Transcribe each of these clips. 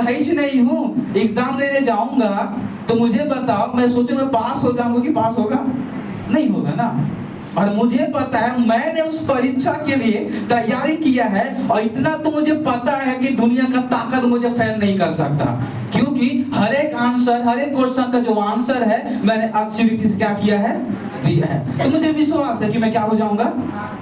Rice नहीं हूँ, exam देने जाऊंगा तो मुझे बताओ, मैं सोचूंगा पास हो जाऊंगा कि पास होगा? नहीं होगा ना। और मुझे पता है मैंने उस परीक्षा के लिए तैयारी किया है, और इतना तो मुझे पता है कि दुनिया का ताकत मुझे फेल नहीं कर सकता, क्योंकि हर एक आंसर, हर एक क्वेश्चन का जो आंसर है मैंने अच्छी रीति से क्या किया है, दिया है। तो मुझे विश्वास है कि मैं क्या हो जाऊंगा,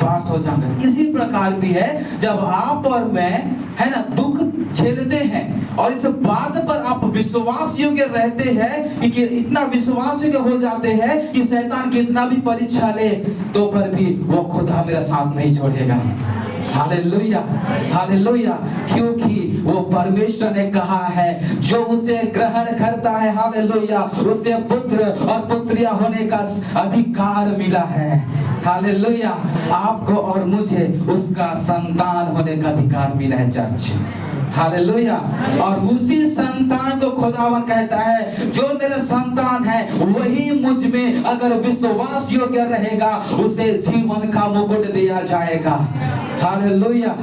पास हो जाऊंगा। इसी प्रकार भी है, जब आप और मैं है ना दुख झेलते हैं और इस बात पर आप विश्वास योग्य रहते हैं कि इतना विश्वास योग्य हो जाते हैं कि शैतान कितना भी परीक्षा ले तो पर भी वो खुदा मेरा साथ नहीं छोड़ेगा। हालेलुया, हालेलुया, क्योंकि वो परमेश्वर ने कहा है जो उसे ग्रहण करता है, हालेलुया, उसे पुत्र और पुत्रियां होने का अधिकार मिला है। हालेलुया, आपको और मुझे उसका संतान होने का अधिकार मिला है चर्च। हालेलुया, और उसी संतान को खुदावन कहता है जो मेरा संतान है वही मुझ में अगर विश्वास योग्य रहेगा उसे जीवन का मुकुट दिया जाएगा। Hallelujah,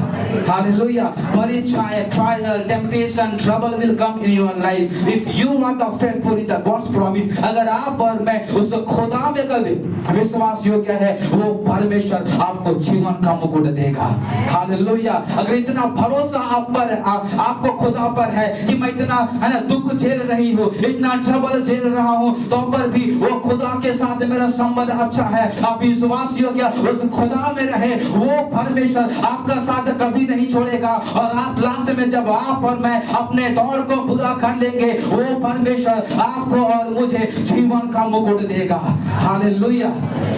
hallelujah. परीक्षाएं, trial, temptation, trouble will come in your life if you are the faithful in the God's promise. अगर आप और मैं उस खुदा में अगर विश्वास योग्य है वो परमेश्वर आपको जीवन का मुकुट देगा। हालेलुया, अगर इतना भरोसा आप पर, आपको खुदा पर है कि मैं इतना है ना दुख झेल रही हूँ, इतना ट्रबल झेल रहा हूँ, तो पर भी वो खुदा के साथ मेरा संबंध अच्छा है, आप विश्वास योग्य उस खुदा में रहे, वो परमेश्वर आपका साथ कभी नहीं छोड़ेगा। और आप लास्ट में जब आप और मैं अपने दौड़ को पूरा कर लेंगे वो परमेश्वर आपको और मुझे जीवन का मुकुट देगा। Hallelujah,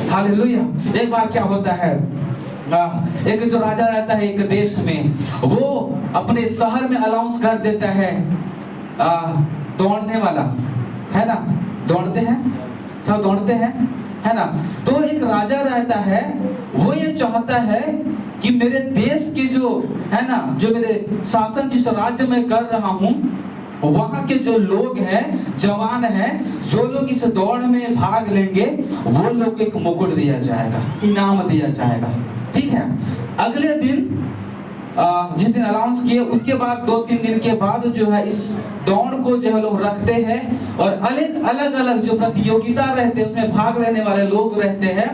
hallelujah. एक बार क्या होता है, एक जो राजा रहता है एक देश में, वो अपने शहर में अनाउंस कर देता है दौड़ने वाला, है ना, दौड़ते हैं सब, दौड़ते हैं, है ना। तो एक राजा रहता है, वो ये चाहता है कि मेरे देश के जो है ना, जो मेरे शासन जिस राज्य में कर रहा हूँ वहाँ के जो लोग हैं, जवान हैं, जो लोग इस दौड़ में भाग लेंगे वो लोग को एक मुकुट दिया जाएगा, इनाम दिया जाएगा। ठीक है। अगले दिन जिस दिन अनाउंस किए उसके बाद 2-3 दिन के बाद जो है इस दौड़ को जो है लोग रखते हैं, और अलग अलग जो प्रतियोगिता रहते हैं उसमें भाग लेने वाले लोग रहते हैं,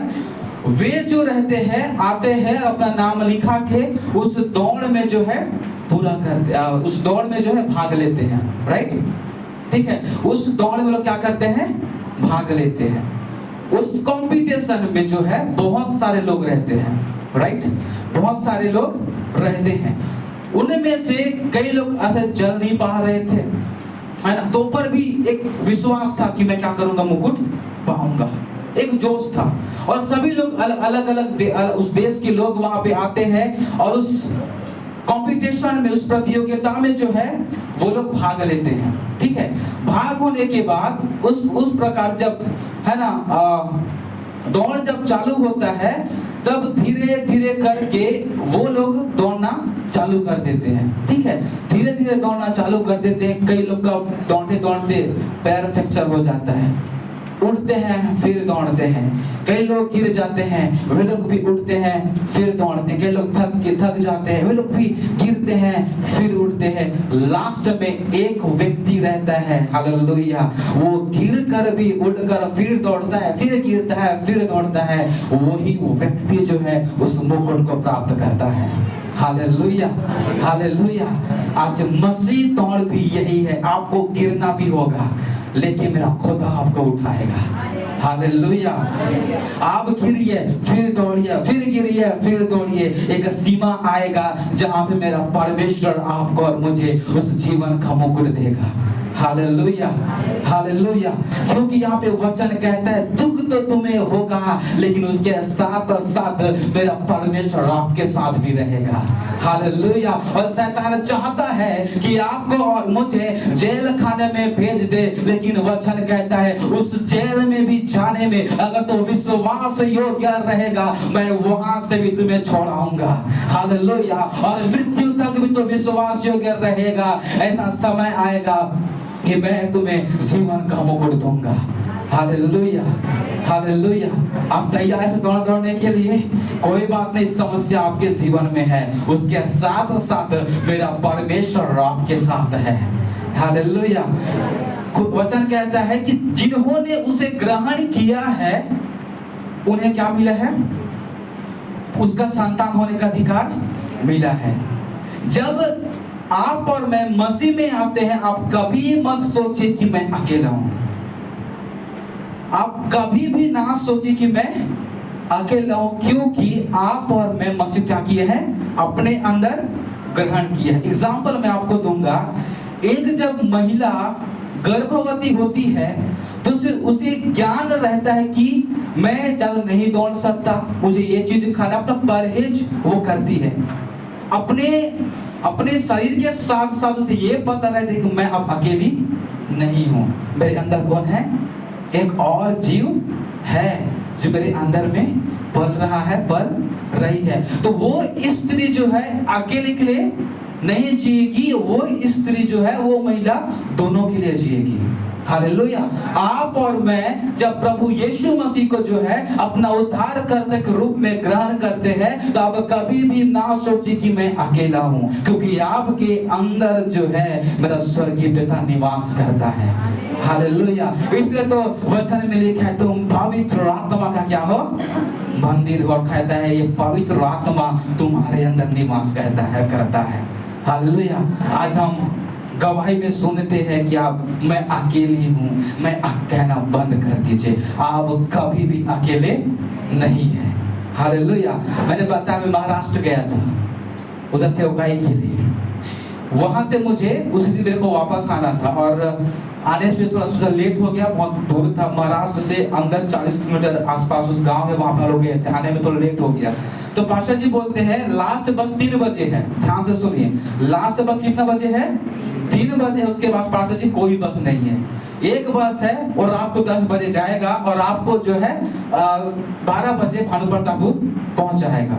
वे जो रहते हैं आते हैं अपना नाम लिखा के उस दौड़ में जो है पूरा करते, उस दौड़ में जो है भाग लेते हैं। राइट, ठीक है। उस दौड़ में लोग क्या करते हैं, भाग लेते हैं। उस कंपटीशन में जो है बहुत सारे लोग रहते हैं, राइट, बहुत सारे लोग रहते हैं। उनमें से कई लोग ऐसे चल नहीं पा रहे थे, है ना, तो पर भी एक विश्वास था कि मैं क्या करूंगा, मुकुट पाऊंगा, एक जोश था। और सभी लोग अलग अलग उस देश के लोग वहां पे आते हैं और उस कंपटीशन में, उस प्रतियोगिता में जो है वो लोग भाग लेते हैं। ठीक है। भाग होने के बाद उस प्रकार जब है ना दौड़ जब चालू होता है तब धीरे धीरे करके वो लोग दौड़ना चालू कर देते हैं। ठीक है, धीरे धीरे दौड़ना चालू कर देते हैं। कई लोग का दौड़ते दौड़ते पैर फ्रैक्चर हो जाता है, उठते हैं फिर दौड़ते हैं। कई लोग गिर जाते हैं, वे लोग भी उठते हैं फिर दौड़ते हैं। कई लोग थक जाते हैं, वे लोग भी गिरते हैं फिर उठते हैं। लास्ट में एक व्यक्ति रहता है, हालेलुया, वो गिर कर भी उठकर फिर दौड़ता है, फिर गिरता है, फिर दौड़ता है। वही व्यक्ति जो है उस मुकुट को प्राप्त करता है। Hallelujah, hallelujah. आज मसीह दौड़ भी यही है, आपको गिरना भी होगा लेकिन मेरा खुदा आपको उठाएगा। हालेलुया। आप गिरिए फिर दौड़िए, फिर गिरिए फिर दौड़िए। एक सीमा आएगा जहां पे मेरा परमेश्वर आपको और मुझे उस जीवन का मुकुट देगा। Hallelujah, hallelujah. क्योंकि यहाँ पे वचन कहता है दुख तो तुम्हें होगा लेकिन उसके साथ साथ मेरा परमेश्वर आपके साथ भी रहेगा। हालेलुया। और शैतान चाहता है कि आपको और मुझे जेल खाने में भेज दे, लेकिन वचन कहता है उस जेल में भी जाने में अगर तो विश्वास योग्य रहेगा मैं वहां से भी तुम्हें छोड़ाऊंगा। हालेलुया। और मृत्यु तक भी तो विश्वास योग्य रहेगा। ऐसा समय आएगा कि मैं तुम्हें जीवन का मुकुट दूंगा। Hallelujah, hallelujah. आप तैयार से दौड़ने के लिए? कोई बात नहीं, समस्या आपके जीवन में है, उसके साथ साथ मेरा परमेश्वर आपके साथ है। हालेलुया। वचन कहता है कि जिन्होंने उसे ग्रहण किया है उन्हें क्या मिला है? उसका संतान होने का अधिकार मिला है। जब आप और मैं मसीह में आते हैं, आप कभी मत सोचिए कि मैं अकेला हूं। आप कभी भी ना सोचिए कि मैं अकेला हूं, क्योंकि आप और मैं मसीह क्या किए हैं? अपने अंदर ग्रहण किए हैं। एग्जाम्पल मैं आपको दूंगा। एक जब महिला गर्भवती होती है तो उसे ज्ञान रहता है कि मैं ज्यादा नहीं दौड़ सकता, मुझे ये चीज खाना, अपना परहेज वो करती है। अपने शरीर के साथ साथ उसे ये पता रहता है कि मैं अब अकेली नहीं हूं, मेरे अंदर कौन है? एक और जीव है जो मेरे अंदर में पल रहा है, पल रही है। तो वो स्त्री जो है अकेले के लिए नहीं जिएगी, वो स्त्री जो है, वो महिला दोनों के लिए जिएगी। हालेलुया। आप और मैं जब प्रभु यीशु मसीह को जो है अपना उद्धारकर्ता के रूप में ग्रहण करते हैं, तो आप कभी भी ना सोचिए कि मैं अकेला हूं, क्योंकि आपके अंदर जो है मेरा स्वर्गीय पिता निवास करता है। हालेलुया। इसलिए तो वचन में लिखा है तुम पवित्र आत्मा का क्या हो? मंदिर हो। कहता है ये पवित्र आत्मा तुम्हारे अंदर निवास करता है। हालेलुया। आज हम गवाही में सुनते हैं कि आप मैं अकेली हूं, मैं कहना बंद कर दीजिए, आप कभी भी अकेले नहीं हैं। हालेलुया। मैंने बताया मैं महाराष्ट्र गया था उधर से उगाई के लिए। वहां से मुझे उस दिन मेरे को वापस आना था और आने से थोड़ा सा लेट हो गया, बहुत दूर था। महाराष्ट्र से अंदर 40 किलोमीटर आसपास उस गांव में, वहां पर लोग गए थे, आने में थोड़ा लेट हो गया। तो पास्टर जी बोलते हैं लास्ट बस 3 बजे है। ध्यान से सुनिए, लास्ट बस कितना बजे है? 3 बजे है। उसके बाद पास्टर जी कोई बस नहीं है, एक बस है और रात को 10 बजे जाएगा और आपको जो है 12 बजे भानुप्रतापपुर पहुंच जाएगा।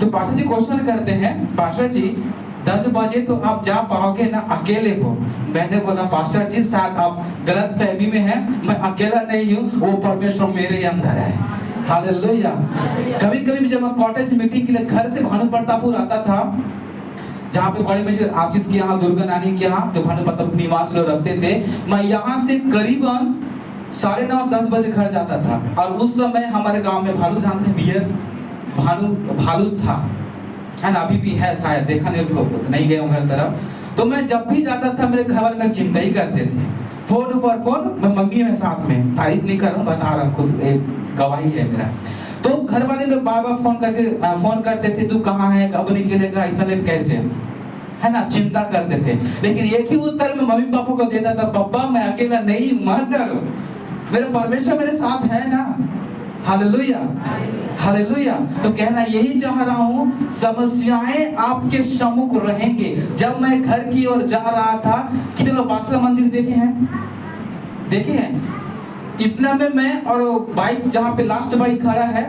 तो पास्टर जी क्वेश्चन करते हैं, पास्टर जी 10 बजे तो आप जा पाओगे ना? अकेले हो। मैंने बोला पास्टर जी शायद आप गलत फहमी में हैं, मैं अकेला नहीं हूँ, वो परमेश्वर मेरे अंदर है। हालेलुया। कभी कभी जब मैं कॉटेज मीटिंग के लिए घर से भानुप्रतापपुर आता था, जहाँ पे बड़े मिस्टर आशीष के यहाँ, दुर्गा नानी के यहाँ, जो भानुप्रतापपुर निवास लोग रखते थे, मैं यहाँ से करीबन 9:30-10 बजे घर जाता था। और उस समय हमारे गांव में भालू, जानते हैं बियर भालू था, है ना? अभी भी है शायद, देखा नहीं, नहीं गए घर तरफ। तो मैं जब भी जाता था मेरे घर वाले चिंता ही करते थे। फोन पर फोन, मैं मम्मी में साथ में, तारीफ नहीं कर रहा हूँ, बता रहा हूँ, खुद एक गवाही है मेरा। तो घर वाले में बार बार फोन करते थे, तू कहाँ है, कब निकलेगा, इतना लेट कैसे, है ना? चिंता करते थे। लेकिन एक ही उत्तर मैं मम्मी पापा को देता था, पापा मैं अकेला नहीं हूँ, मत डरो, मेरे परमेश्वर मेरे साथ है ना। हालेलुया। हालेलुया। तो कहना यही चाह रहा हूँ, समस्याएं आपके सम्मुख रहेंगे। जब मैं घर की ओर जा रहा था, कितने लोग बासला मंदिर देखे हैं? देखे हैं? इतना में मैं और बाइक, जहाँ पे लास्ट बाइक खड़ा है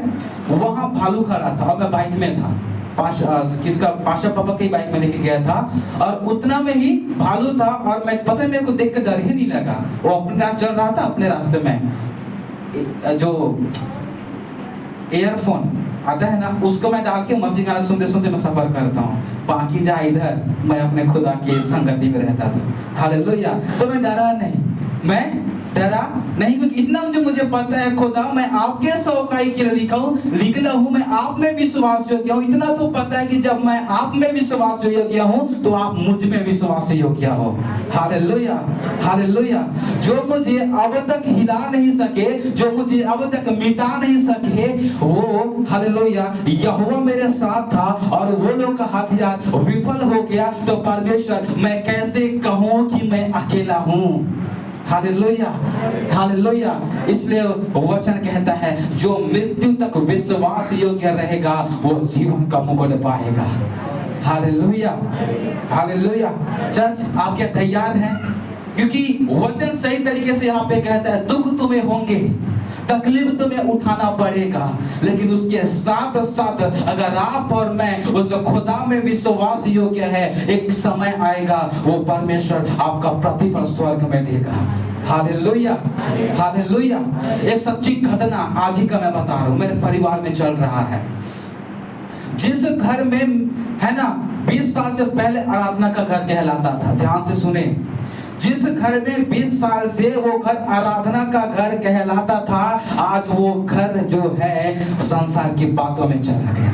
वहां भालू खड़ा था और मैं बाइक में था। पाशा पापा की बाइक में लेके गया था और उतना में ही भालू था। और मैं पता है, मेरे को देख कर डर ही नहीं लगा, वो अपने रास्ते चल रहा था, अपने रास्ते में। जो ईयरफोन आता है ना, उसको मैं डाल के मसीह गाना सुनते सुनते मैं सफर करता हूँ। बाकी जा इधर मैं अपने खुदा की संगति में रहता था। हालेलुया। तो मैं डरा नहीं, मैं डरा नहीं, क्योंकि इतना मुझे पता है, खुदा मैं आपके सौकाई के लिए निकला हूँ, मैं आप में विश्वास योग्य हूँ। इतना तो पता है कि जब मैं आप में विश्वास योग्य हूँ तो आप मुझ में विश्वास योग्य हो। हालेलुया। हालेलुया। जो मुझे अब तक हिला नहीं सके, जो मुझे अब तक मिटा नहीं सके, वो हालेलुया यहोवा मेरे साथ था और वो लोग का हथियार विफल हो गया। तो परमेश्वर मैं कैसे कहूँ कि मैं अकेला हूँ? हालेलुया। हालेलुया। इसलिए वचन कहता है जो मृत्यु तक विश्वास योग्य रहेगा वो जीवन का मुकुट पाएगा। हालेलुया। हालेलुया। चर्च आप क्या तैयार हैं? क्योंकि वचन सही तरीके से यहाँ पे कहता है दुख तुम्हें होंगे, तकलीफ तुम्हें उठाना पड़ेगा, लेकिन उसके साथ साथ अगर आप और मैं उस खुदा में विश्वास योग्य है, एक समय आएगा वो परमेश्वर आपका प्रतिफल स्वर्ग में देगा। हालेलुया। हालेलुया। एक सच्ची घटना आज ही का मैं बता रहा हूँ, मेरे परिवार में चल रहा है। जिस घर में है ना 20 साल से पहले आराधना का घर कहलाता था, ध्यान से सुने, जिस घर में 20 साल से वो घर आराधना का घर कहलाता था, आज वो घर जो है संसार की बातों में चला गया।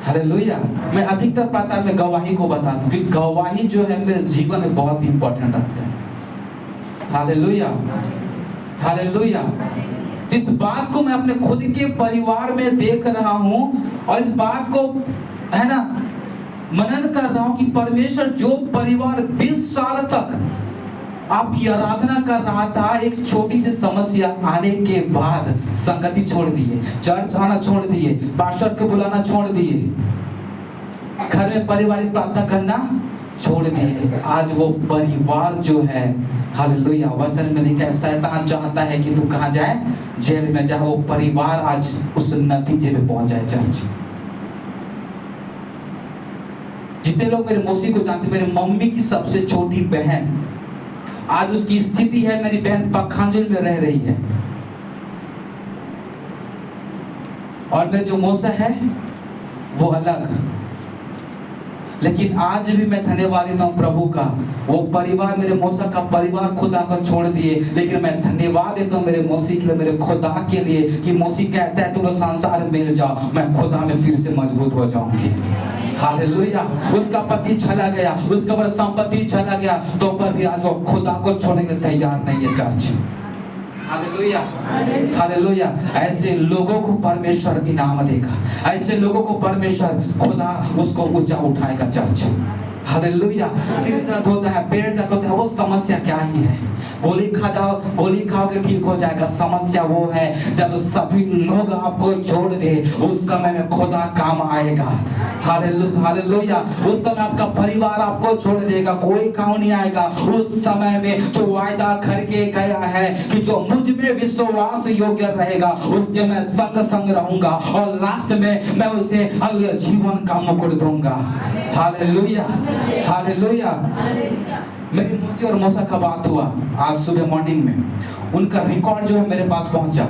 हालेलुया। मैं अधिकतर प्रचार में गवाही को बताता हूँ, क्योंकि गवाही जो है मेरे जीवन में बहुत इंपॉर्टेंट रखता है। Hallelujah, hallelujah. इस बात को मैं अपने खुद के परिवार में देख रहा हूं और इस बात को है ना मनन कर रहा हूं कि परमेश्वर जो परिवार 20 साल तक आपकी आराधना कर रहा था, एक छोटी सी समस्या आने के बाद संगति छोड़ दिए, चर्च आना छोड़ दिए, पास्टर को बुलाना छोड़ दिए, घर में पारिवारिक प्रार्थना करना छोड़ दिए। आज वो परिवार जो है, हालेलुया, वचन में लिखा है शैतान चाहता है कि तू कहां जाए, जेल में जाए। वो परिवार आज उस नतीजे में पहुंच जाए। चर्च, जितने लोग मेरे मौसी को जानते, मेरी मम्मी की सबसे छोटी बहन, आज उसकी स्थिति है, मेरी बहन पखांजूर में रह रही है, और मेरे जो मौसा है वो अलग। लेकिन आज भी मैं धन्यवाद देता हूँ प्रभु का, वो परिवार, मेरे मौसा का परिवार खुदा को छोड़ दिए, लेकिन मैं धन्यवाद देता हूँ मेरे मौसी के लिए, मेरे खुदा के लिए, कि मौसी कहता है तुम संसार में मिल जाओ, मैं खुदा में फिर से मजबूत हो जाऊंगी। हालेलुया। उसका पति चला गया, उसका पर संपत्ति चला गया, तो पर भी आज वो खुदा को छोड़ने के तैयार नहीं है। Church, hallelujah, hallelujah. ऐसे लोगों को परमेश्वर इनाम देगा, ऐसे लोगों को परमेश्वर खुदा उसको ऊंचा उठाएगा। Church, hallelujah. सिर दर्द होता है, पेट दर्द होता है, वो समस्या क्या ही है, गोली खा जाओ, गोली खाओगे ठीक हो जाएगा। समस्या वो है जब सभी लोग आपको छोड़ दे, उस समय में खुदा काम आएगा। Hallelujah, hallelujah. उस समय आपका परिवार आपको छोड़ देगा, कोई काम नहीं आएगा। उस समय में जो वायदा करके गया है कि जो मुझ में विश्वास योग्य रहेगा उसके मैं संग संग रहूंगा, और लास्ट में मैं उसे जीवन का मुकुट दूंगा। Hallelujah, hallelujah. मेरी मौसी और मौसा का बात हुआ आज सुबह मॉर्निंग में, उनका रिकॉर्ड जो है मेरे पास पहुंचा।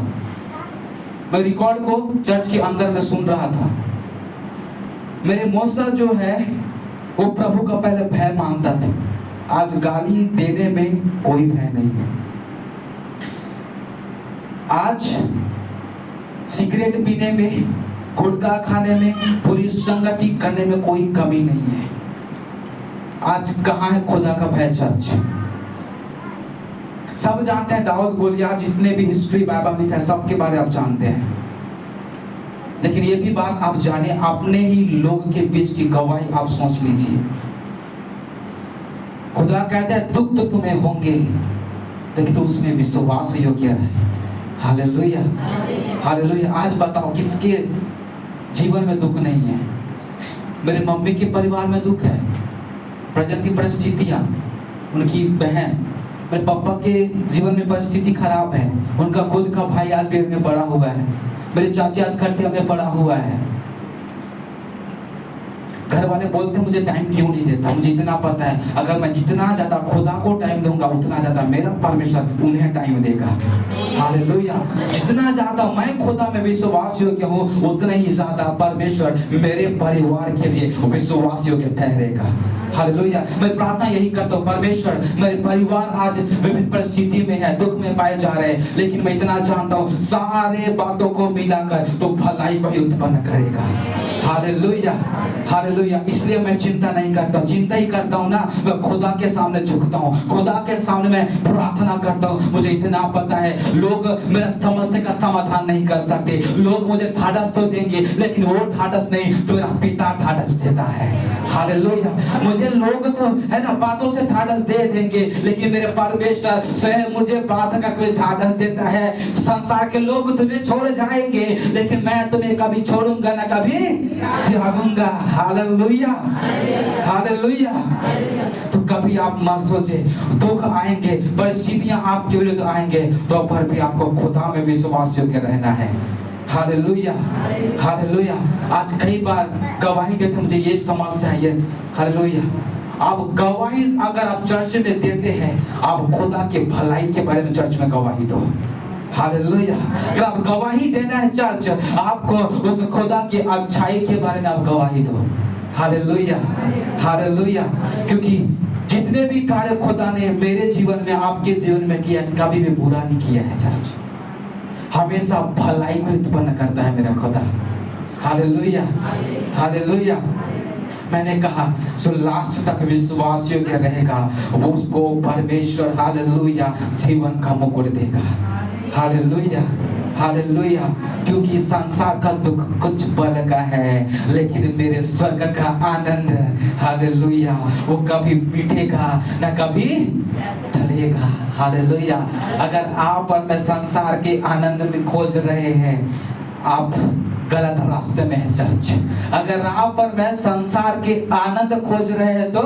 मैं रिकॉर्ड को चर्च के अंदर में सुन रहा था। मेरे मौसा जो है वो प्रभु का पहले भय मानता था, आज गाली देने में कोई भय नहीं है। आज सिगरेट पीने में, गुटखा खाने में, बुरी संगति करने में कोई कमी नहीं है। आज कहाँ है खुदा का भय? चर्च, सब जानते हैं दाऊद, गोलियात, जितने भी हिस्ट्री बाइबल लिखा है सबके बारे आप जानते हैं। लेकिन ये भी बात आप जाने, अपने ही लोग के बीच की गवाही आप सोच लीजिए। खुदा कहता है दुख तो तुम्हें होंगे, लेकिन तो उसमें विश्वास योग्य रहे। Hallelujah, hallelujah. आज बताओ किसके जीवन में दुख नहीं है? मेरे मम्मी के परिवार में दुख है, प्रेजेंट की परिस्थितियां, उनकी बहन, मेरे पापा के जीवन में परिस्थिति खराब है, उनका खुद का भाई आज बेड में पड़ा हुआ है, मेरे चाची आज खटिया में पड़ा हुआ है। घर वाले बोलते हैं मुझे टाइम क्यों नहीं देता। मुझे इतना पता है, अगर मैं जितना ज्यादा खुदा को टाइम दूंगा उतना ज्यादा मेरा परमेश्वर उन्हें टाइम देगा। हालेलुया। जितना ज्यादा मैं खुदा में विश्वास योग्य हूँ, उतना ही ज्यादा परमेश्वर मेरे परिवार के लिए विश्वास योग्य ठहरेगा। हालेलुया। मैं प्रार्थना यही करता हूँ, परमेश्वर मेरे परिवार आज विभिन्न परिस्थिति में है, दुख में पाए जा रहे हैं, लेकिन मैं इतना जानता हूँ सारे बातों को मिलाकर तो भलाई को ही उत्पन्न करेगा। Hallelujah, hallelujah. इसलिए मैं चिंता नहीं करता, चिंता ही करता हूँ ना, मैं खुदा के सामने झुकता हूँ, खुदा के सामने मैं प्रार्थना करता हूँ। मुझे इतना पता है लोग मेरा समस्या का समाधान नहीं कर सकते, लोग मुझे ढाढ़स तो देंगे, लेकिन वो ढाढ़स नहीं तो मेरा पिता ढाढ़स देता है। हालेलुया। मुझे लोग तो है ना बातों से ढाढ़स दे देंगे, लेकिन मेरे परमेश्वर स्वयं मुझे बात का कोई ढाढ़स देता है। संसार के लोग तुम्हें छोड़ जाएंगे, लेकिन मैं तुम्हें कभी छोड़ूंगा ना कभी त्यागूंगा। Hallelujah, hallelujah. तो कभी आप मत सोचे, दुख आएंगे, परिस्थितियां आपके विरुद्ध आएंगे, तो पर भी आपको खुदा में विश्वास योग्य रहना है। Hallelujah, hallelujah. आज कई बार गवाही देते मुझे ये समस्या है, ये हालेलुया। आप गवाही अगर आप चर्च में देते हैं, आप खुदा के भलाई के बारे में चर्च में गवाही दो। हालेलुया। अगर आप गवाही देना है चर्च, आपको उस खुदा की अच्छाई के बारे में आप गवाही दो। Hallelujah, hallelujah. क्योंकि जितने भी कार्य खुदा ने मेरे जीवन में, आपके जीवन में किया, कभी भी बुरा नहीं किया है चर्च। हमेशा भलाई को उत्पन्न करता है मेरा खुदा। Hallelujah, hallelujah. मैंने कहा जो लास्ट तक विश्वास योग्य रहेगा वो उसको परमेश्वर हालेलुया जीवन का मुकुट देगा। Hallelujah, hallelujah. क्योंकि संसार का दुख कुछ पल का है, लेकिन मेरे स्वर्ग का आनंद हालेलुया वो कभी मिटेगा न कभी ढलेगा। हालेलुया। अगर आप और मैं संसार के आनंद में खोज रहे हैं, आप गलत रास्ते में है चर्च। अगर आप और मैं संसार के आनंद खोज रहे हैं तो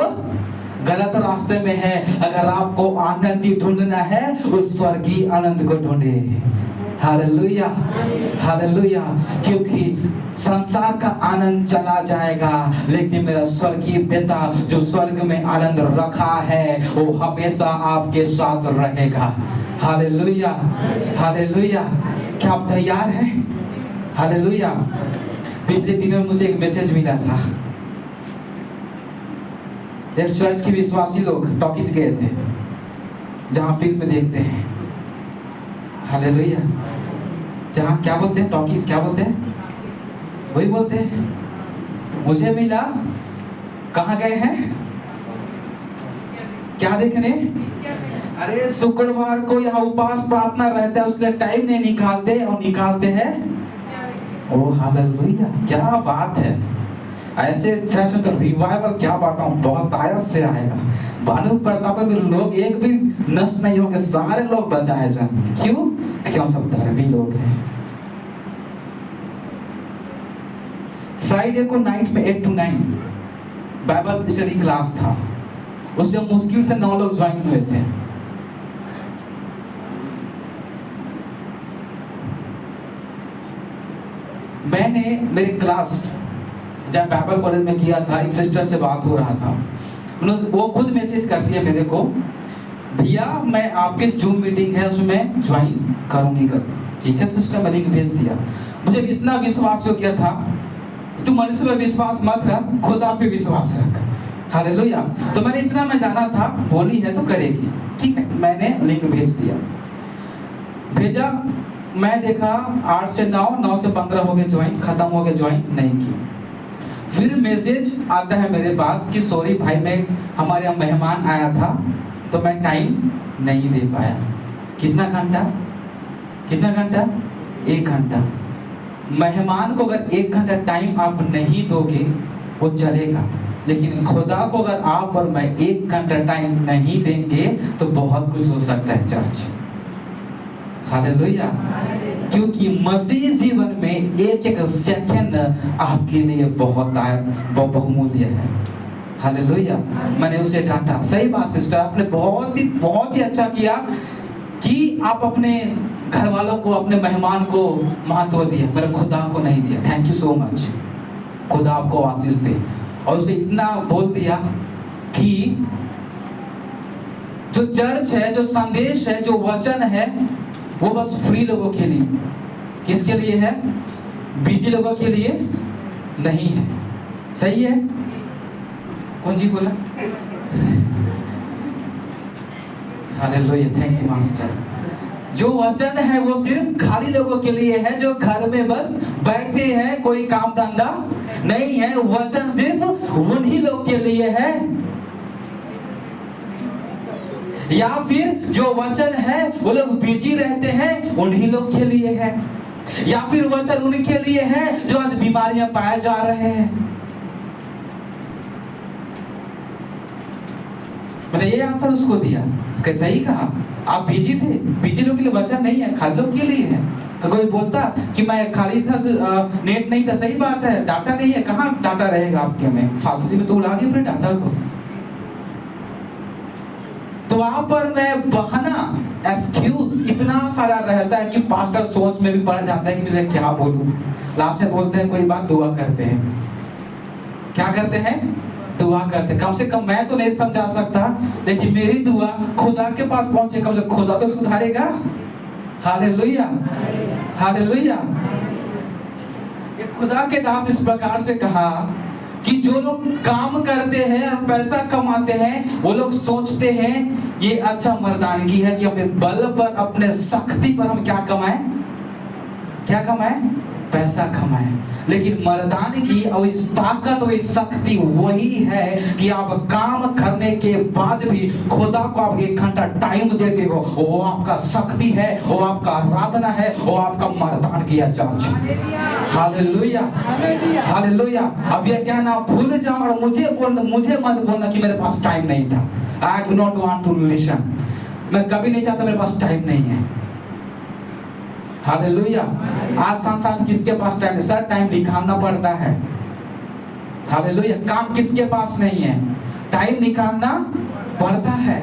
गलत रास्ते में है। अगर आपको आनंद ही ढूंढना है, उस स्वर्गीय आनंद को ढूंढे। Hallelujah, hallelujah. क्योंकि संसार का आनंद चला जाएगा, लेकिन मेरा स्वर्गीय पिता जो स्वर्ग में आनंद रखा है वो हमेशा आपके साथ रहेगा। Hallelujah, hallelujah. क्या आप तैयार हैं? हालेलुया। पिछले दिनों में मुझे एक मैसेज मिला था। एक चर्च के विश्वासी लोग टॉकीज गए थे, जहां फिल्म देखते हैं। हालेलुया। जहां क्या बोलते हैं, टॉकीज क्या बोलते हैं, वही बोलते हैं। मुझे मिला, कहां गए हैं, क्या देखने? अरे शुक्रवार को यहाँ उपवास प्रार्थना रहता है, उसके लिए टाइम नहीं निकालते और निकालते हैं। ओ हालेलुया, क्या बात है। ऐसे चर्च में तो रिवाइवल क्या बात है, बहुत आयत से आएगा। भानु प्रताप में लोग एक भी नष्ट नहीं होंगे, सारे लोग बचाए जाएंगे। क्यों? क्यों सब धर्मी लोग हैं। फ्राइडे को नाइट में 8 to 9 बाइबल स्टडी क्लास था। उससे मुश्किल से 9 लोग ज्वाइन हुए थे। मैंने मेरी क्लास जब बाइबल कॉलेज में किया था, एक सिस्टर से बात हो रहा था। वो खुद मैसेज करती है मेरे को, भैया मैं आपके जूम मीटिंग है उसमें ज्वाइन करूंगी। ठीक है सिस्टर, मैं लिंक भेज दिया। मुझे इतना विश्वास हो गया था, तू मनुष्य पे विश्वास मत रख, खुदा पे विश्वास रख। हालेलुया। तो मैंने इतना मैं जाना था, बोली है तो करेगी। ठीक है, मैंने लिंक भेज दिया, भेजा। मैं देखा 8 से 9, 9 से 15 हो गए ज्वाइन, खत्म हो गए ज्वाइन नहीं किया। फिर मैसेज आता है मेरे पास कि सॉरी भाई, मैं हमारे यहाँ मेहमान आया था तो मैं टाइम नहीं दे पाया। कितना घंटा? कितना घंटा? 1 घंटा। मेहमान को अगर 1 घंटा टाइम आप नहीं दोगे वो चलेगा, लेकिन खुदा को अगर आप और मैं 1 घंटा टाइम नहीं देंगे तो बहुत कुछ हो सकता है चर्च। हालेलुया। क्योंकि मसीह जीवन में एक एक सेकंड आपके लिए बहुत बहुमूल्य है। हालेलुया। मैंने उसे डांटा, सही बात सिस्टर, आपने बहुत ही अच्छा किया कि आप अपने घर वालों को, अपने मेहमान को महत्व दिया, मेरे खुदा को नहीं दिया। थैंक यू सो मच, खुदा आपको आशीष दे। और उसे इतना बोल दिया कि जो चर्च है, जो संदेश है, जो वचन है, वो बस फ्री लोगों के लिए। किसके लिए है? बिजी लोगों के लिए नहीं है। सही है? कौन जी बोला? Hallelujah, thank you master. जो वचन है वो सिर्फ खाली लोगों के लिए है, जो घर में बस बैठे हैं, कोई काम धंधा नहीं है। वचन सिर्फ उन्हीं लोग के लिए है। या फिर जो वचन है वो लोग बिजी रहते हैं, उन्हीं लोग के लिए है। या फिर वचन उनके लिए है जो आज बीमारियां पाए जा रहे हैं। मैंने ये आंसर उसको दिया, उसका सही कहा। आप बिजी थे, बिजी लोग के लिए वचन नहीं है, खाली लोग के लिए है। कोई बोलता कि मैं खाली था, नेट नहीं था, सही बात है, डाटा नहीं है, कहाँ डाटा रहेगा आपके में? फालतू में तो उड़ा दिया अपने डाटा को। तो आप और मैं बहाना, एक्सक्यूज इतना सारा रहता है कि पास्टर सोच में भी पड़ जाता है कि मुझे क्या बोलूं। लास्ट में बोलते हैं कोई बात, दुआ करते हैं। क्या करते हैं? दुआ करते हैं। कम से कम मैं तो नहीं समझा सकता, लेकिन मेरी दुआ खुदा के पास पहुंचे, कम से खुदा तो सुधारेगा। Hallelujah, hallelujah. खुदा के दास इस प्रकार से कहा कि जो लोग काम करते हैं और पैसा कमाते हैं वो लोग सोचते हैं ये अच्छा मर्दानगी है कि अपने बल पर, अपने शक्ति पर हम क्या कमाएं, क्या कमाएं, पैसा कमाएं। लेकिन मर्दानगी और इस ताकत और इस शक्ति वही है कि आप काम करने के बाद भी खुदा को आप 1 घंटा टाइम देते हो, वो आपका शक्ति है, वो आपका आराधना है, वो आपका मर्दानगी है चर्च। Hallelujah, hallelujah. अब ये क्या ना भूल जाओ और मुझे मत बोलना कि मेरे पास टाइम नहीं था। I do not want to listen. मैं कभी नहीं चाहता मेरे पास टाइम नहीं है। हालेलुया। आज संसार में किसके पास टाइम है? सर टाइम निकालना पड़ता है। हालेलुया। काम किसके पास नहीं है? टाइम निकालना पड़ता है।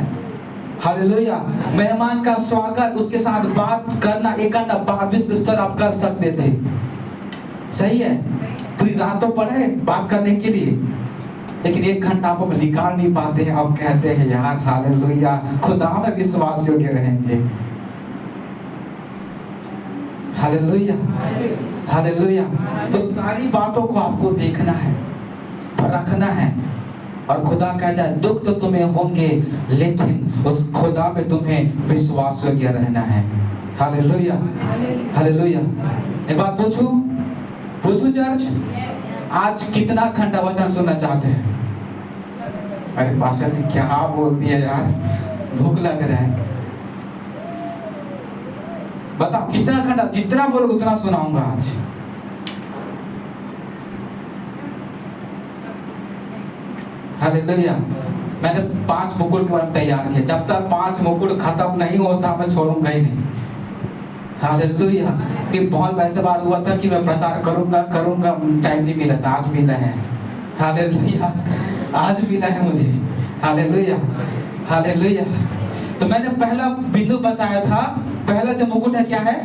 हालेलुया। मेहमान का स्वागत, उसके साथ बात करना 1 घंटा बाद भी सिस्टर आप कर सकते थे, सही है, पूरी रात तो पड़े बात करने के लिए, लेकिन 1 घंटा आप निकाल नहीं पाते हैं। आप कहते हैं यार हालेलुया खुदा में विश्वास योग्य रहेंगे। Hallelujah, hallelujah. तो सारी बातों को आपको देखना है, परखना है। और खुदा कहता है दुख तो तुम्हें होंगे लेकिन उस खुदा में तुम्हें विश्वास योग्य रहना है। Hallelujah, hallelujah. एक बात पूछूं चर्च, आज कितना घंटा वचन सुनना चाहते हैं? अरे पास्टर जी क्या बोल दिया यार, भूख लग रहा है। बताओ कितना घंटा? जितना बोलोगे उतना सुनाऊंगा आज। हालेलुया। मैंने 5 मुकुट के बारे में तैयार किया, जब तक 5 मुकुट खत्म नहीं होता मैं छोड़ूंगा ही नहीं। हालेलुया। कि बहुत वैसे बार हुआ था कि मैं प्रचार करूंगा, टाइम नहीं मिला था, आज मिला है। हालेलुया, आज मिला है मुझे। Hallelujah, hallelujah. तो मैंने पहला बिंदु बताया था, पहला जो मुकुट है क्या है?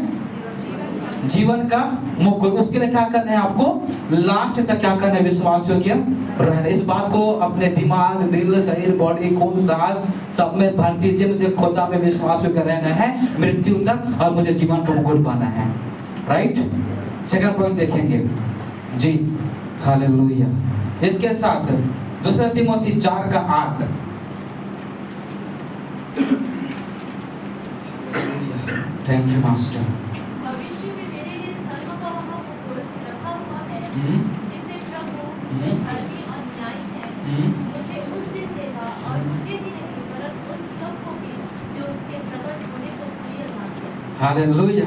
जीवन का मुकुट। उसके लिए क्या करना है आपको? लास्ट तक क्या करना है? विश्वास योग्य रहना। इस बात को अपने दिमाग, दिल, शरीर, बॉडी, खून, सांस सब में भर दीजिए। मुझे खुदा में विश्वास योग्य रहना है मृत्यु तक, और मुझे जीवन का मुकुट पाना है। राइट। सेकंड पॉइंट देखेंगे जी। हालेलुया। इसके साथ 2 तिमोथी 4:8। Thank you master. भविष्य में मेरे लिए धर्म का वह मुकुट रखा हुआ है, जिसे प्रभु जो धर्मी और न्यायी है मुझे उस दिन देगा, और मुझे ही नहीं वरन उन सबको भी जो उसके प्रकट होने को प्रिय जानते हैं। हालेलुया।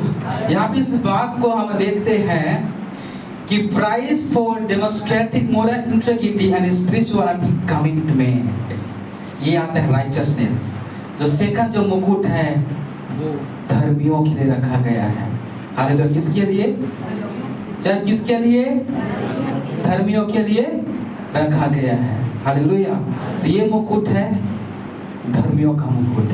यहाँ पे इस बात को हम देखते हैं कि prize for demonstrating moral integrity and spirituality commitment, ये आता है राइचसनेस। जो सेकंड जो मुकुट है वो धर्मियों के लिए रखा गया है। हालेलुया। किसके लिए? चर्च किसके लिए? धर्मियों के लिए रखा गया है। हालेलुया। तो ये मुकुट है धर्मियों का मुकुट।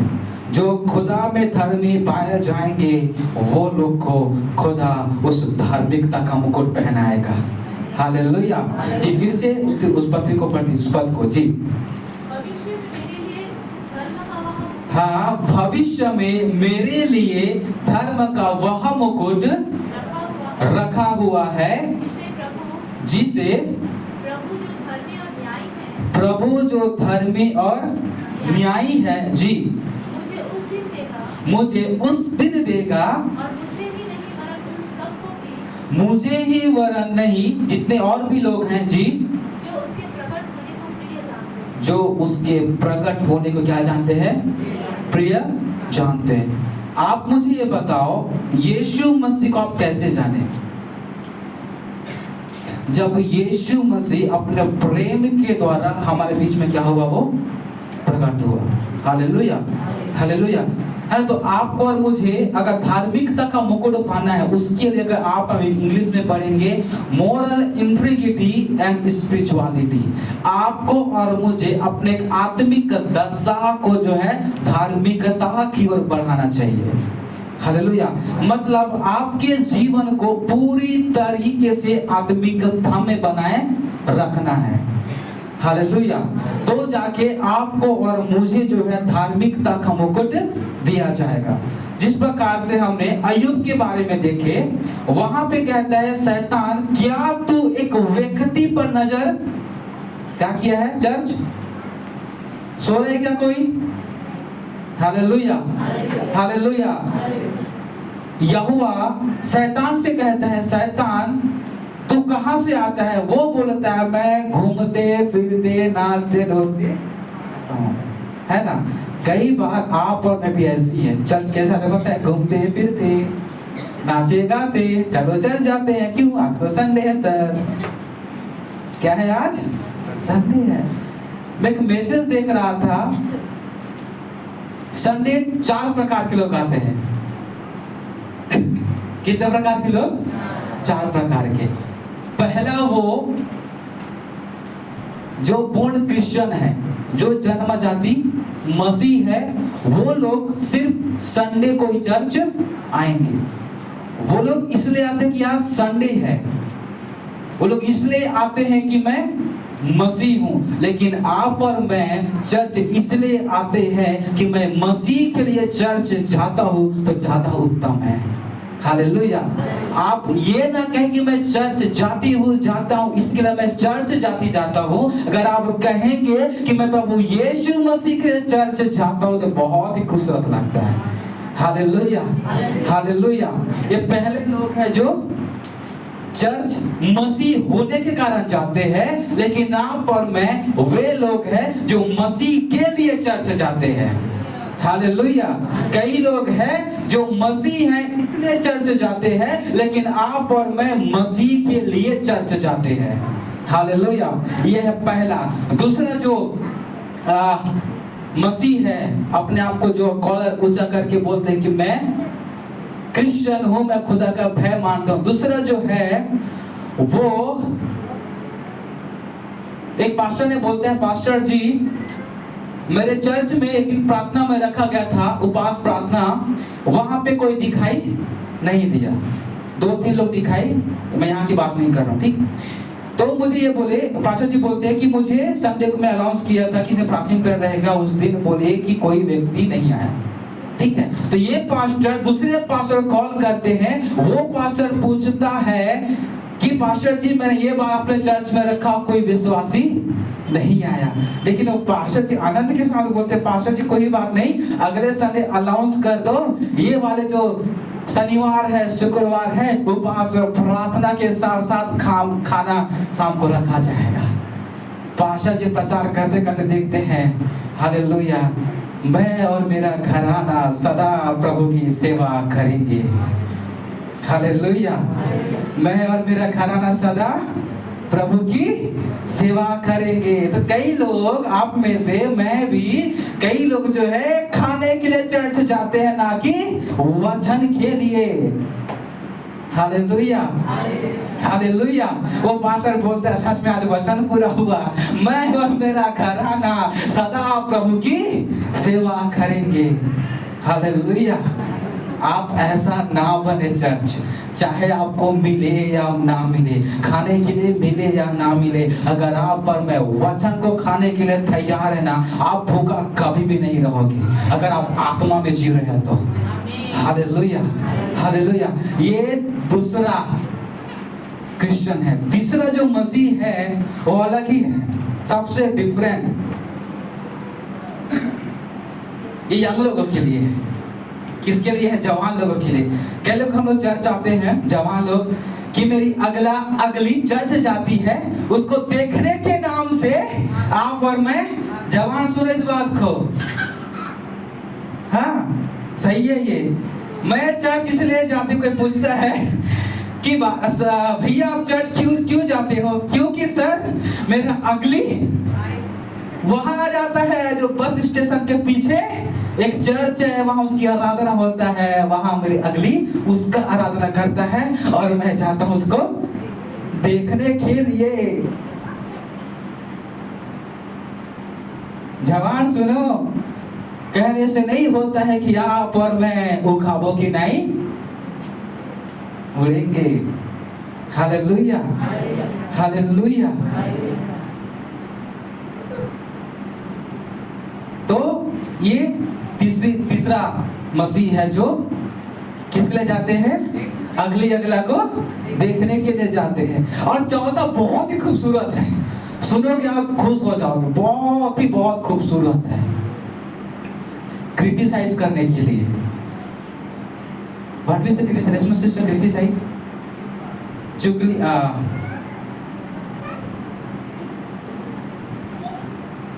जो खुदा में धर्मी पाए जाएंगे वो लोग को खुदा उस धार्मिकता का मुकुट पहनाएगा। हालेलुया। जी फिर से उस पत्री को पढ़ती, उस पद को जी। हाँ, भविष्य में मेरे लिए धर्म का वह मुकुट रखा हुआ है, जिसे प्रभु जो धर्मी और न्यायी है जी मुझे उस दिन देगा, मुझे ही वरन नहीं, जितने और भी लोग हैं जी, जो उसके प्रकट होने को क्या जानते हैं? प्रिय जानते हैं। आप मुझे ये बताओ, यीशु मसीह को आप कैसे जाने? जब यीशु मसीह अपने प्रेम के द्वारा हमारे बीच में क्या हुआ? वो प्रकट हुआ। Hallelujah, hallelujah. है तो आपको और मुझे अगर धार्मिकता का मुकुट पाना है, उसके लिए अगर आप इंग्लिश में पढ़ेंगे मोरल इंटीग्रिटी एंड स्पिरिचुअलिटी, आपको और मुझे अपने एक आत्मिक दशा को जो है धार्मिकता की ओर बढ़ाना चाहिए। हालेलुया। मतलब आपके जीवन को पूरी तरीके से आत्मिकता में बनाए रखना है। हालेलुया। तो जाके आपको और मुझे जो है धार्मिकता का मुकुट दिया जाएगा। जिस प्रकार से हमने अय्यूब के बारे में देखे, वहां पे कहता है शैतान क्या तू एक व्यक्ति पर नजर क्या किया है? चर्च। सो रहे क्या कोई? Hallelujah, hallelujah. यहोवा शैतान से कहता है, शैतान तू कहां से आता है? वो बोलता है मैं घूमते फिरते नाचते डोलते है ना। कई बार आप और मैं भी ऐसी है। चर्च कैसा होता है? घूमते फिरते नाचे गाते, चलो चर्च जाते हैं। क्यों? आज तो संडे है सर। क्या है आज? संडे है। मैं एक मैसेज देख रहा था, संडे 4 प्रकार के लोग आते हैं। कितने प्रकार के लोग? 4 प्रकार के। पहला वो जो पूर्ण क्रिश्चियन है, जो जन्म जाति मसीह है, वो लोग सिर्फ संडे को ही चर्च आएंगे। वो लोग इसलिए आते हैं कि आज संडे है। वो लोग इसलिए आते हैं कि मैं मसीह हूं। लेकिन आप और मैं चर्च इसलिए आते हैं कि मैं मसीह के लिए चर्च जाता हूं, तो ज्यादा उत्तम है। हालेलुया। आप ये ना कहें कि मैं चर्च जाता हूं इसके लिए मैं चर्च जाता हूं। अगर आप कहेंगे कि मैं प्रभु यीशु मसीह के चर्च जाता हूं, तो बहुत ही खूबसूरत लगता है। Hallelujah, hallelujah. ये पहले लोग हैं जो चर्च मसीह होने के कारण जाते हैं। लेकिन आप और मैं वे लोग हैं जो मसीह के लिए चर्च जाते हैं। हालेलुया। कई लोग हैं जो मसीह हैं इसलिए चर्च जाते हैं, लेकिन आप और मैं मसीह के लिए चर्च जाते हैं। हालेलुया। यह है पहला। दूसरा जो मसीह है, अपने आप को जो कॉलर ऊंचा करके बोलते हैं कि मैं क्रिश्चियन हूं, मैं खुदा का भय मानता हूं। दूसरा जो है वो एक पास्टर ने बोलते हैं, पास्टर जी मेरे चर्च में एक दिन प्रार्थना में रखा गया था, उपवास प्रार्थना, वहां पे कोई दिखाई नहीं दिया। 2-3 लोग दिखाई, मैं यहाँ की बात नहीं कर रहा हूँ, ठीक। तो मुझे ये बोले, पास्टर जी बोलते हैं कि मुझे संडे को मैं अनाउंस किया था कि प्रार्थना पर रहेगा, उस दिन बोले कि कोई व्यक्ति नहीं आया, ठीक है। तो ये पास्टर दूसरे पास्टर कॉल करते हैं, वो पास्टर पूछता है कि पास्टर जी मैंने ये बात अपने चर्च में रखा, कोई विश्वासी नहीं आया। लेकिन वो पास्टर जी आनंद के साथ बोलते हैं, पास्टर जी कोई बात नहीं, अगले संडे अनाउंस कर दो, ये वाले जो शनिवार है शुक्रवार है उपवास प्रार्थना के साथ साथ खाना शाम को रखा जाएगा। पास्टर जी प्रचार करते करते देखते हैं, हालेलुया, मैं और मेरा घराना सदा प्रभु की सेवा करेंगे। हालेलुया। मैं और मेरा घराना सदा प्रभु की सेवा करेंगे। तो कई लोग, आप में से मैं भी, कई लोग जो है खाने के लिए चर्च जाते हैं, ना कि वचन के लिए। Hallelujah, hallelujah. वो पास्टर बोलता है सच में आज वचन पूरा हुआ, मैं और मेरा घराना सदा प्रभु की सेवा करेंगे। हालेलुया। आप ऐसा ना बने चर्च, चाहे आपको मिले या ना मिले, खाने के लिए मिले या ना मिले, अगर आप पर मैं वचन को खाने के लिए तैयार है ना, आप भूखा कभी भी नहीं रहोगे, अगर आप आत्मा में जी रहे हैं तो। Hallelujah, hallelujah. ये दूसरा क्रिश्चियन है। तीसरा जो मसीह है वो अलग ही है, सबसे डिफरेंट। ये यंग लोगों के लिए है। किसके लिए है? जवान लोगों के लिए। कई लोग हम लोग चर्च आते हैं, जवान लोग, कि मेरी अगली चर्च जाती है, उसको देखने के नाम से आप और मैं जवान सुने इस बात को। हाँ सही है ये। मैं चर्च इसलिए जाती, कोई पूछता है कि भैया आप चर्च क्यों जाते हो? क्योंकि सर मेरा अगली वहां आ जाता है, जो बस स्टेशन के पीछे एक चर्च है, वहां उसकी आराधना होता है, वहां मेरी अगली उसका आराधना करता है और मैं जाता हूं उसको देखने के लिए। जवान सुनो, कहने से नहीं होता है कि आप और मैं उखाबों की नहीं उड़ेंगे। Hallelujah, hallelujah. तो ये तीसरा मसीह है जो किसके लिए जाते हैं? अगला को देखने के लिए जाते हैं। और चौथा बहुत ही खूबसूरत है, सुनोगे आप खुश हो जाओगे, बहुत ही बहुत खूबसूरत है क्रिटिसाइज करने के लिए। व्हाट वी से क्रिटिसाइज, क्रिटिसाइज चुगली,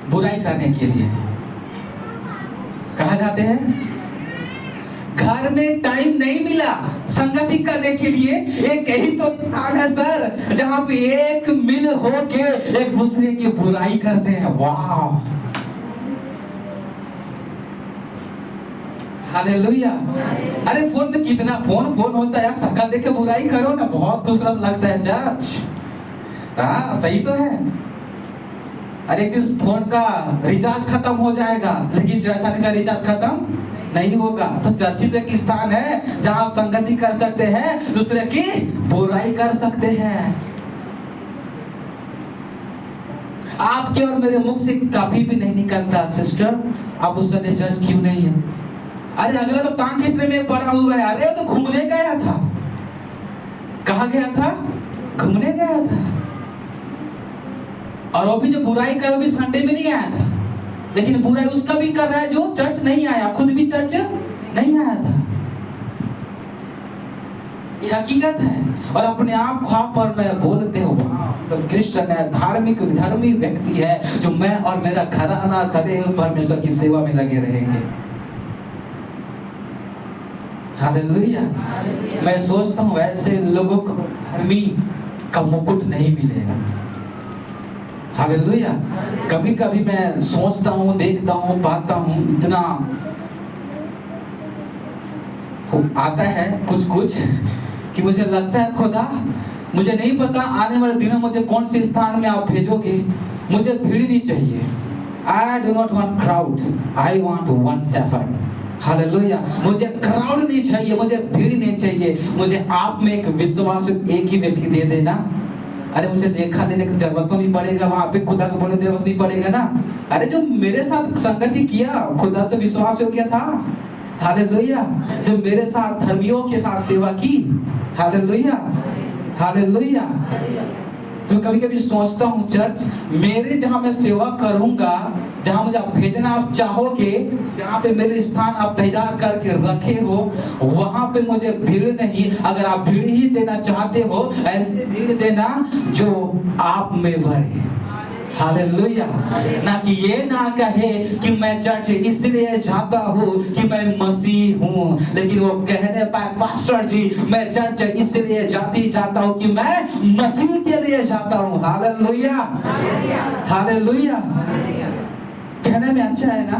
बुराई करने के लिए कहा जाते हैं। घर में टाइम नहीं मिला संगति करने के लिए, एक यही तो स्थान है सर जहां पे एक मिल होके एक दूसरे की बुराई करते हैं। वाह, हालेलुया। अरे फोन में कितना फोन होता है यार, शक्ल देखे बुराई करो ना, बहुत खूबसूरत लगता है जज। हाँ सही तो है। अरे एक दिन फोन का रिचार्ज खत्म हो जाएगा, लेकिन चर्च का रिचार्ज खत्म नहीं होगा। तो चर्चित एक स्थान है जहां आप संगति कर सकते हैं, दूसरे की बुराई कर सकते हैं। आपके और मेरे मुख से कभी भी नहीं निकलता सिस्टर अब उस संडे चर्च क्यों नहीं है। अरे अगला तो टांग खींचने में पड़ा हुआ है। अरे तो घूमने गया था। कहाँ गया था? घूमने गया था। और वो भी जो बुराई कर, वो भी संडे में नहीं आया था, लेकिन बुराई उसका भी कर रहा है जो चर्च नहीं आया, खुद भी चर्च नहीं आया था। ये हकीकत है। और अपने आप को आप और मैं बोलते हो तो क्रिश्चियन है, धार्मिक धर्मी व्यक्ति है, जो मैं और मेरा घराना सदैव परमेश्वर की सेवा में लगे रहेंगे। हालेलुया। मैं सोचता हूँ ऐसे लोगों को धर्मी का मुकुट नहीं मिलेगा। हालेलुया। कभी कभी मैं सोचता हूँ, देखता हूँ, पाता हूँ, इतना आता है कुछ कुछ कि मुझे लगता है खुदा मुझे नहीं पता आने वाले दिनों में मुझे कौन से स्थान में आप भेजोगे। मुझे भीड़ नहीं चाहिए। I do not want crowd, I want one shepherd. Hallelujah. मुझे क्राउड नहीं चाहिए, मुझे भीड़ नहीं चाहिए, मुझे आप में एक विश्वास एक ही व्यक्ति दे देना। अरे मुझे लेखा देने की जरूरत तो नहीं पड़ेगा, वहां पे खुदा को बोलने की जरूरत नहीं पड़ेगा ना। अरे जो मेरे साथ संगति किया, खुदा तो विश्वास हो गया था। हालेलुया। जो मेरे साथ धर्मियों के साथ सेवा की, हालेलुया हालेलुया। तो कभी कभी सोचता हूँ चर्च मेरे जहाँ मैं सेवा करूँगा, जहाँ मुझे आप भेजना आप चाहोगे, जहाँ पे मेरे स्थान आप तैयार करके रखे हो, वहाँ पे मुझे भीड़ नहीं। अगर आप भीड़ ही देना चाहते हो, ऐसे भीड़ देना जो आप में बढ़े। हालेलुया। ना कि ये ना कहे कि मैं चर्च इसलिए जाता हूँ कि मैं मसीह हूँ, लेकिन वो कहने पाए पास्टर जी मैं चर्च इसलिए जाता हूँ कि मैं मसीह के लिए जाता हूँ। Hallelujah hallelujah. कहने में अच्छा है ना।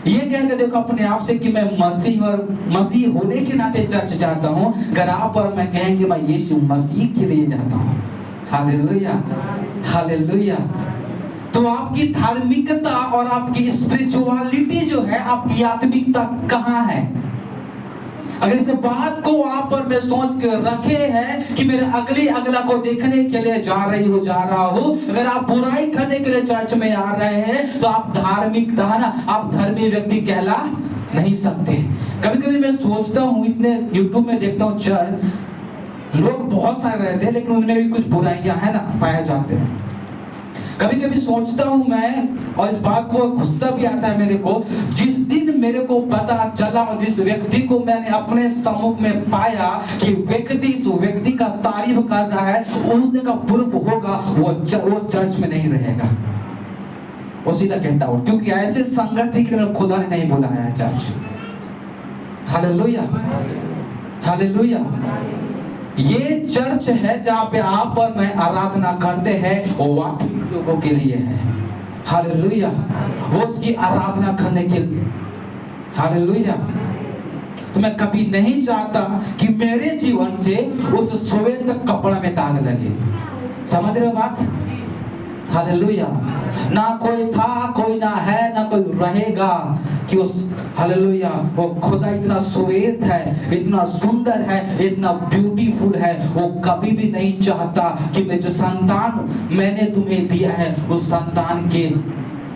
ये कहकर देखो अपने आप से कि मैं मसीह और मसीह होने के नाते चर्च जाता हूँ। अगर आप और मैं कहें कि मैं यीशु मसीह के लिए जाता हूँ, हालेलुया हालेलुया, तो आपकी धार्मिकता और आपकी स्पिरिचुअलिटी जो है, आपकी आत्मिकता कहाँ है? अगर इस बात को आप और मैं सोच के रखे हैं कि मेरे अगला को देखने के लिए जा रहा हूँ, अगर आप बुराई करने के लिए चर्च में आ रहे हैं, तो आप धार्मिकता ना, आप धर्मी व्यक्ति कहला नहीं सकते। कभी कभी मैं सोचता हूँ, इतने यूट्यूब में देखता हूँ चर्च लोग बहुत सारे रहते हैं, लेकिन उनमें भी कुछ बुराइयां है ना पाए जाते हैं। कभी कभी सोचता हूं मैं, और इस बात को गुस्सा भी आता है मेरे को, जिस दिन मेरे को पता चला और जिस व्यक्ति को मैंने अपने सम्मुख में पाया कि इस व्यक्ति का तारीफ कर रहा है, उस दिन का पूर्व होगा वो चर्च में नहीं रहेगा। वो सीधा कहता हूं, क्योंकि ऐसे संगति के लिए खुदा ने नहीं बुलाया है चर्च। Hallelujah hallelujah. ये चर्च है जहाँ पे आप और मैं आराधना करते हैं, वो वास्तविक लोगों के लिए है। हालेलुया। वो उसकी आराधना करने के लिए। हालेलुया। तो मैं कभी नहीं चाहता कि मेरे जीवन से उस श्वेत कपड़ा में दाग लगे। समझ रहे हो बात? हालेलुया। ना कोई था, कोई ना है, ना कोई रहेगा कि उस हालेलुया वो खुदा इतना श्वेत है, इतना सुंदर है, इतना ब्यूटीफुल है। वो कभी भी नहीं चाहता कि मैं जो संतान मैंने तुम्हें दिया है, उस संतान के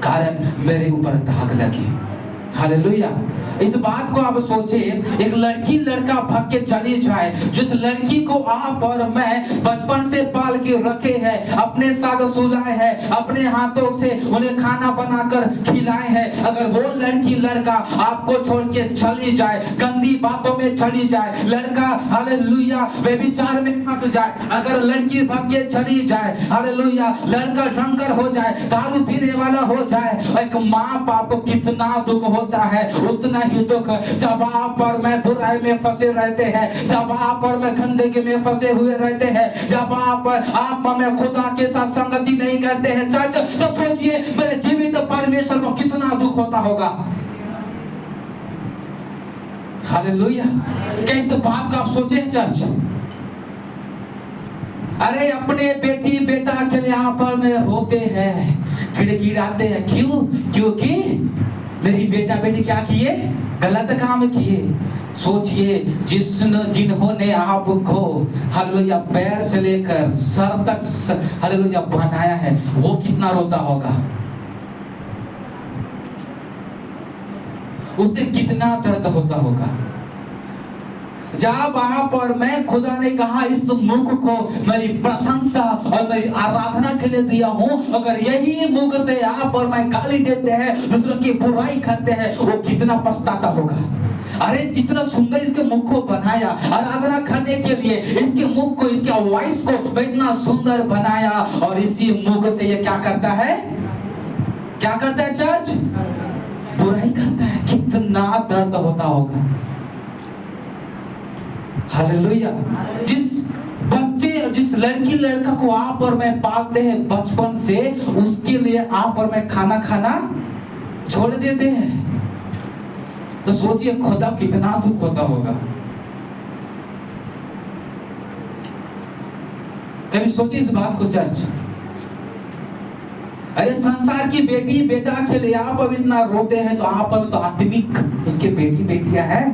कारण मेरे ऊपर दाग लगे। हालेलुया। इस बात को आप सोचे, एक लड़की लड़का भाग के चली जाए, जिस लड़की को आप और मैं बचपन से पाल के रखे हैं, अपने साथ सुलाए हैं, अपने हाथों से उन्हें खाना बनाकर खिलाए हैं, अगर वो लड़की लड़का आपको छोड़ के चली जाए, गंदी बातों में चली जाए, लड़का हालेलुया व्यभिचार में फंस जाए, अगर लड़की भाग के चली जाए, हालेलुया लड़का ड्रंकर हो जाए, दारू पीने वाला हो जाए, एक माँ बाप को कितना दुख होता है, उतना ही दुख जब आप और मैं बुराई में फंसे रहते हैं, जब आप और मैं गंदगी में फंसे हुए रहते हैं, जब आप में खुदा के साथ संगति नहीं करते हैं चर्च, तो सोचिए मेरे जीवित परमेश्वर को कितना दुख होता होगा। हालेलुया। क्या इस बात को आप सोचे चर्च? अरे अपने बेटी बेटा के लिए आप और मैं रोते हैं, खिड़खिड़ाते हैं, क्यों? क्योंकि मेरी बेटा बेटी क्या किए? गलत काम किए। सोचिए जिन्होंने आपको हालेलुया पैर से लेकर सर तक हालेलुया बनाया है, वो कितना रोता होगा, उसे कितना दर्द होता होगा। जब आप और मैं, खुदा ने कहा इस मुख को मेरी प्रशंसा और मेरी आराधना के लिए दिया हूं, अगर यही मुख से आप और मैं गाली देते हैं, दूसरों की बुराई करते हैं, वो कितना पछताता होगा। अरे जितना सुंदर इसके मुख को बनाया आराधना करने के लिए, इसके मुख को, इसके वॉइस को मैं इतना सुंदर बनाया, और इसी मुख से ये क्या करता है? क्या करता है चर्च? बुराई करता है। कितना दर्द होता होगा। हालेलुया। जिस बच्चे, जिस लड़की लड़का को आप और मैं पालते हैं बचपन से, उसके लिए आप और मैं खाना खाना छोड़ देते हैं, तो सोचिए खुदा कितना दुख होता होगा। कभी सोचिए इस बात को चर्च? अरे संसार की बेटी बेटा के लिए आप अब इतना रोते हैं, तो आप अब तो आत्मिक उसके बेटी बेटियां हैं,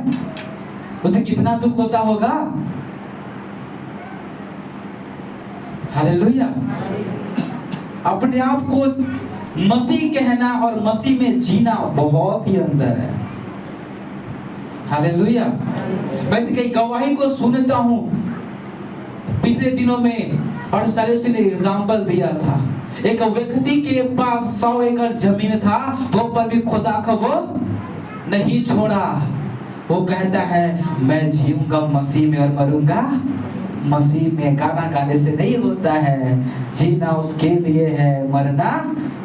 उसे कितना दुख होता होगा। हालेलुया। अपने आप को मसीह कहना और मसीह में जीना बहुत ही अंतर है। हालेलुया। वैसे कई गवाही को सुनता हूं, पिछले दिनों में पर्सलेस ने एग्जाम्पल दिया था, एक व्यक्ति के पास 100 एकड़ जमीन था, तो पर भी खुदा को वो नहीं छोड़ा। वो कहता है मैं जीऊंगा मसीह में और मरूंगा मसीह में। गाना गाने से नहीं होता है, जीना उसके लिए है, मरना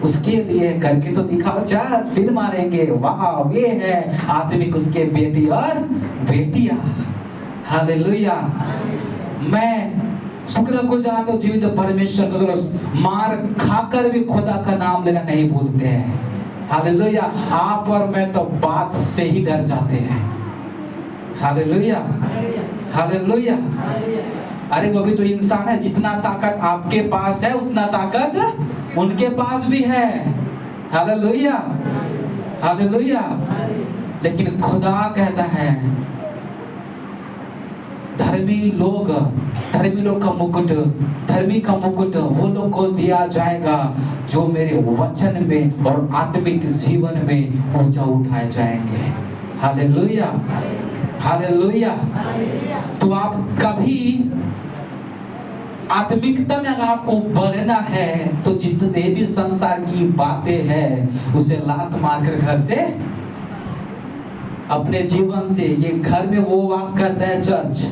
उसके लिए, करके तो दिखाओ चार, फिर मारेंगे। वाह, ये है आत्मिक उसके बेटी और बेटियां। हालेलुया। मैं शुक्रगुजार तो जीवित परमेश्वर को मार खाकर भी खुदा का नाम लेना नहीं भूलते हैं। हालेलुया। आप और मैं तो बात से ही डर जाते हैं। हालेलुया। हालेलुया। अरे वो भी तो इंसान है, जितना ताकत आपके पास है उतना ताकत उनके पास भी है। हालेलुया। हालेलुया। लेकिन खुदा कहता है धर्मी लोग का मुकुट, धर्मी का मुकुट वो लोग को दिया जाएगा जो मेरे वचन में और आत्मिक जीवन में ऊंचा उठाए जाएंगे। हालेलुया। हालेलुया। तो आप कभी आत्मिकता में अगर आपको बढ़ना है, तो जितने भी संसार की बातें हैं उसे लात मारकर घर से, अपने जीवन से, ये घर में वो वास करता है चर्च।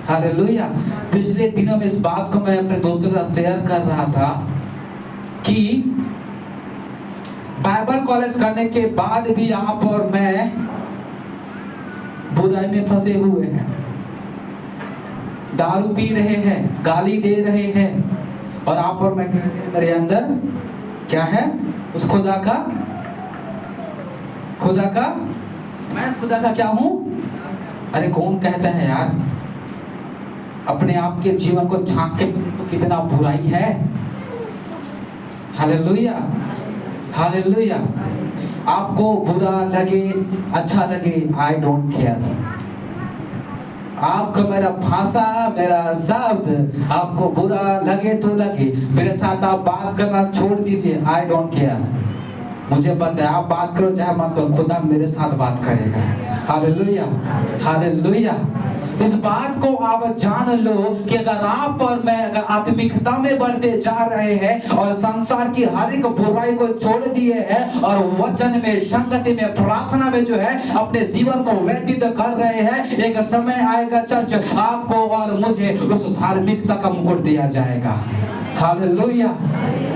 हालेलुया। पिछले दिनों में इस बात को मैं अपने दोस्तों के साथ शेयर कर रहा था कि बाइबल कॉलेज करने के बाद भी आप और मैं बुराई में फंसे हुए हैं, दारू पी रहे हैं, गाली दे रहे हैं, और आप और मैं मेरे अंदर क्या है? उस खुदा का मैं खुदा का क्या हूं? अरे कौन कहता है यार? अपने आप के जीवन को झांक के कितना बुराई है। हालेलुया। हालेलुया। आपको बुरा लगे अच्छा लगे, आई डोंट केयर। आपको मेरा भाषा, मेरा शब्द आपको बुरा लगे तो लगे, मेरे साथ आप बात करना छोड़ दीजिए, आई डोंट केयर। मुझे पता है, आप बात करो चाहे मत करो, खुदा मेरे साथ बात करेगा। Hallelujah, hallelujah. इस बात को आप जान लो कि अगर आप और मैं अगर आत्मिकता में बढ़ते जा रहे हैं और संसार की हर एक बुराई को छोड़ दिए हैं और वचन में, संगति में, प्रार्थना में जो है अपने जीवन को व्यतीत कर रहे हैं, एक समय आएगा चर्च आपको और मुझे उस धार्मिकता का मुकुट दिया जाएगा। Hallelujah,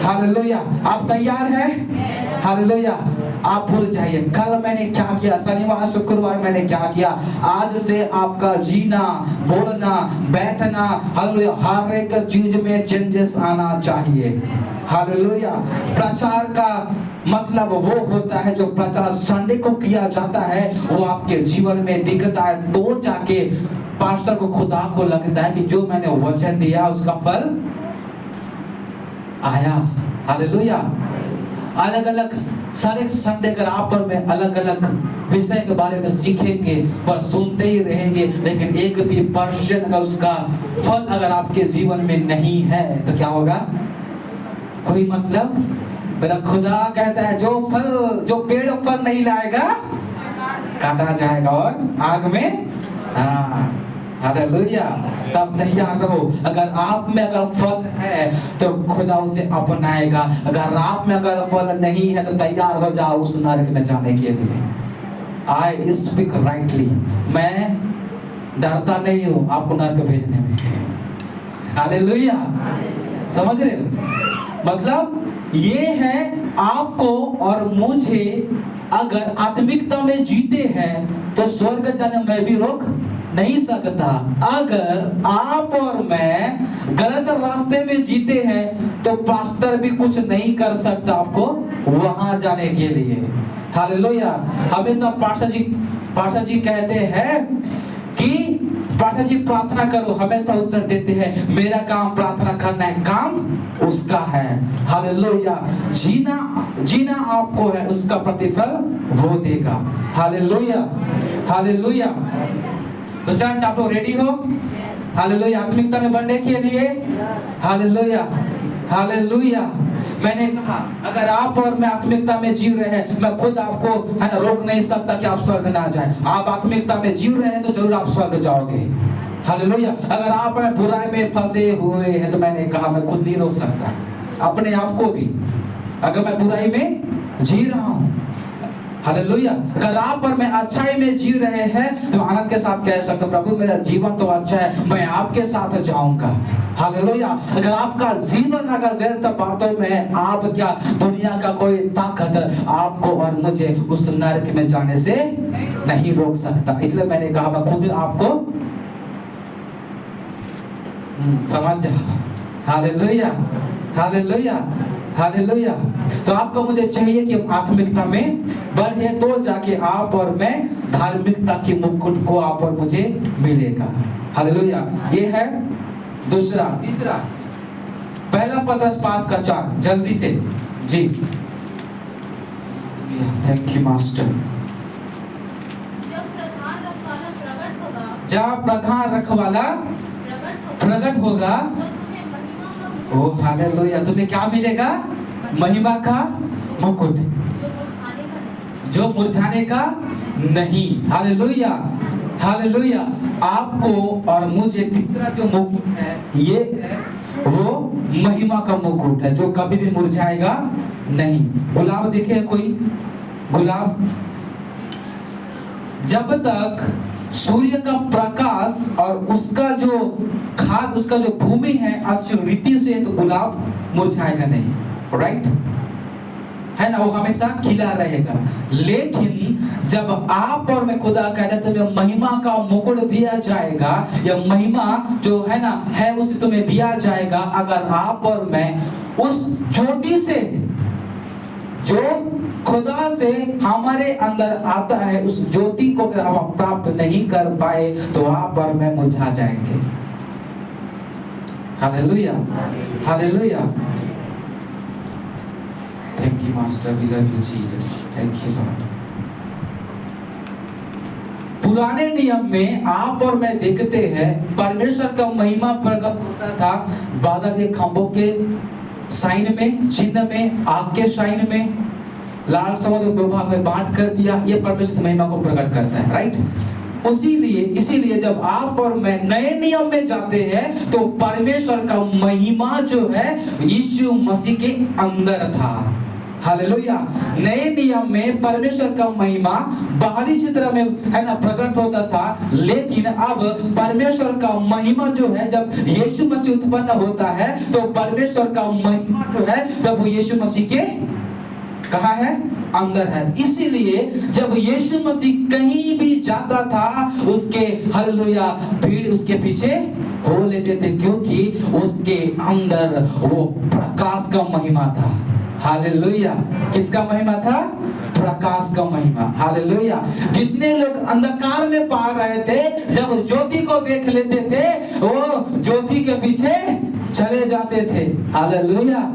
hallelujah. आप तैयार हैं? हालेलुया। आप भूल जाइए कल मैंने क्या किया, शनिवार शुक्रवार मैंने क्या किया। आज से आपका जीना, बोलना, बैठना, हालेलुया, हर एक चीज में चेंजेस आना चाहिए। हालेलुया। प्रचार का मतलब वो होता है जो प्रचार संडे को किया जाता है वो आपके जीवन में दिखता है, तो जाके पास्टर को, खुदा को लगता है कि जो मैंने वचन दिया उसका फल आया। हालेलुया। अलग अलग सारे संडे अगर आप और मैं अलग अलग विषय के बारे में सीखेंगे पर सुनते ही रहेंगे, लेकिन एक भी पर्सन अगर उसका फल अगर आपके जीवन में नहीं है तो क्या होगा? कोई मतलब? मेरा खुदा कहता है जो पेड़ फल नहीं लाएगा काटा जाएगा और आग में। हालेलुया। तब तैयार रहो। अगर आप में अगर फल है तो खुदा उसे अपनाएगा, अगर आप में अगर फल नहीं है तो तैयार हो जाओ उस नरक में जाने के लिए। आई स्पीक राइटली, मैं डरता नहीं हूं आपको नरक भेजने में। हालेलुया। समझ रहे हो? मतलब ये है आपको और मुझे अगर आत्मिकता में जीते हैं तो स्वर्ग जाने में भी रोक नहीं सकता। अगर आप और मैं गलत रास्ते में जीते हैं तो पास्टर भी कुछ नहीं कर सकता आपको वहां जाने के लिए। हालेलुया। हमेशा पास्टर जी कहते हैं कि पास्टर जी प्रार्थना करो, हमेशा उत्तर देते हैं मेरा काम प्रार्थना करना है, काम उसका है। हालेलुया। जीना आपको है, उसका प्रतिफल वो देगा। Hallelujah, hallelujah. तो चर्च आप लोग रेडी हो? हालेलुया। आत्मिकता में बढ़ने के लिए। Hallelujah, hallelujah. मैंने कहा अगर आप और मैं आत्मिकता में जी रहे हैं, मैं खुद आपको है ना रोक नहीं सकता कि आप स्वर्ग ना जाए। आप आत्मिकता में जी रहे हैं तो जरूर आप स्वर्ग जाओगे। हालेलुया। अगर आप बुराई में फंसे हुए हैं तो मैंने कहा मैं खुद नहीं रोक सकता अपने आप को भी, अगर मैं बुराई में जी रहा हूं। हालेलुया। अगर आप और मैं अच्छाई में जी रहे हैं तो आनंद के साथ कह सकते प्रभु मेरा जीवन तो अच्छा है, मैं आपके साथ जाऊंगा। हालेलुया। अगर आपका जीवन अगर व्यर्थ बातों में है, आप क्या दुनिया का कोई ताकत आपको और मुझे उस नरक में जाने से नहीं रोक सकता। इसलिए मैंने कहा मैं खुद आपको समझ जाओ। Hallelujah, hallelujah, hallelujah. तो आपको मुझे चाहिए कि आत्मिकता में बढ़े तो जाके आप और मैं धार्मिकता की मुकुट को आप और मुझे मिलेगा। हालेलुया। ये है दूसरा। तीसरा, पहला पत्रस 5:4 जल्दी से जी। Thank you master. जब प्रधान रखवाला प्रकट होगा ओ हालेलुया, तुम्हें क्या मिलेगा? महिमा का मुकुट जो मुरझाने का नहीं। Hallelujah, hallelujah. आपको और मुझे तीसरा जो मुकुट है ये है वो महिमा का मुकुट है जो कभी भी मुरझाएगा नहीं। गुलाब देखे कोई? गुलाब जब तक सूर्य का प्रकाश और उसका जो खाद, उसका जो भूमि है अच्छी रीति से, तो गुलाब मुरझाएगा नहीं। राइट है ना, वो हमेशा खिला रहेगा। लेकिन जब आप और मैं खुदा कहते हैं तुम्हें महिमा का मुकुट दिया जाएगा, या महिमा जो है ना है उसे तुम्हें दिया जाएगा अगर आप और मैं उस ज्योति से जो खुदा से हमारे अंदर आता है उस ज्योति को अगर हम प्राप्त नहीं कर पाए तो आप और मैं मुरझा जाएंगे। Hallelujah, hallelujah. Thank you master, we love you Jesus, thank you lord. पुराने नियम में आप और मैं देखते हैं परमेश्वर का महिमा प्रकट होता था बादल के खंभों के साइन में, चिन्ह में, आग के साइन में। लाल समुद्र को 2 भाग में बांट कर दिया, ये परमेश्वर की महिमा को प्रकट करता है, राइट। इसीलिए जब आप और मैं नए नियम में जाते हैं तो परमेश्वर का महिमा जो है यीशु मसीह के अंदर था। हालेलुया। नए नियम में परमेश्वर का महिमा बाहरी क्षेत्र में है ना प्रकट होता था, लेकिन अब परमेश्वर का महिमा जो है जब यीशु मसीह उत्पन्न होता है तो परमेश्वर का महिमा जो है जब वो यीशु मसीह के कहाँ है? अंदर है। इसीलिए जब यीशु मसीह कहीं भी जाता था उसके हालेलुया भीड़ उसके पीछे हो लेते थे, क्योंकि उसके अंदर वो प्रकाश का महिमा था। हालेलुया। किसका महिमा था? प्रकाश का महिमा। हालेलुया। जितने लोग अंधकार में पा रहे थे, जब ज्योति को देख लेते थे वो ज्योति के पीछे चले जाते थे। Hallelujah,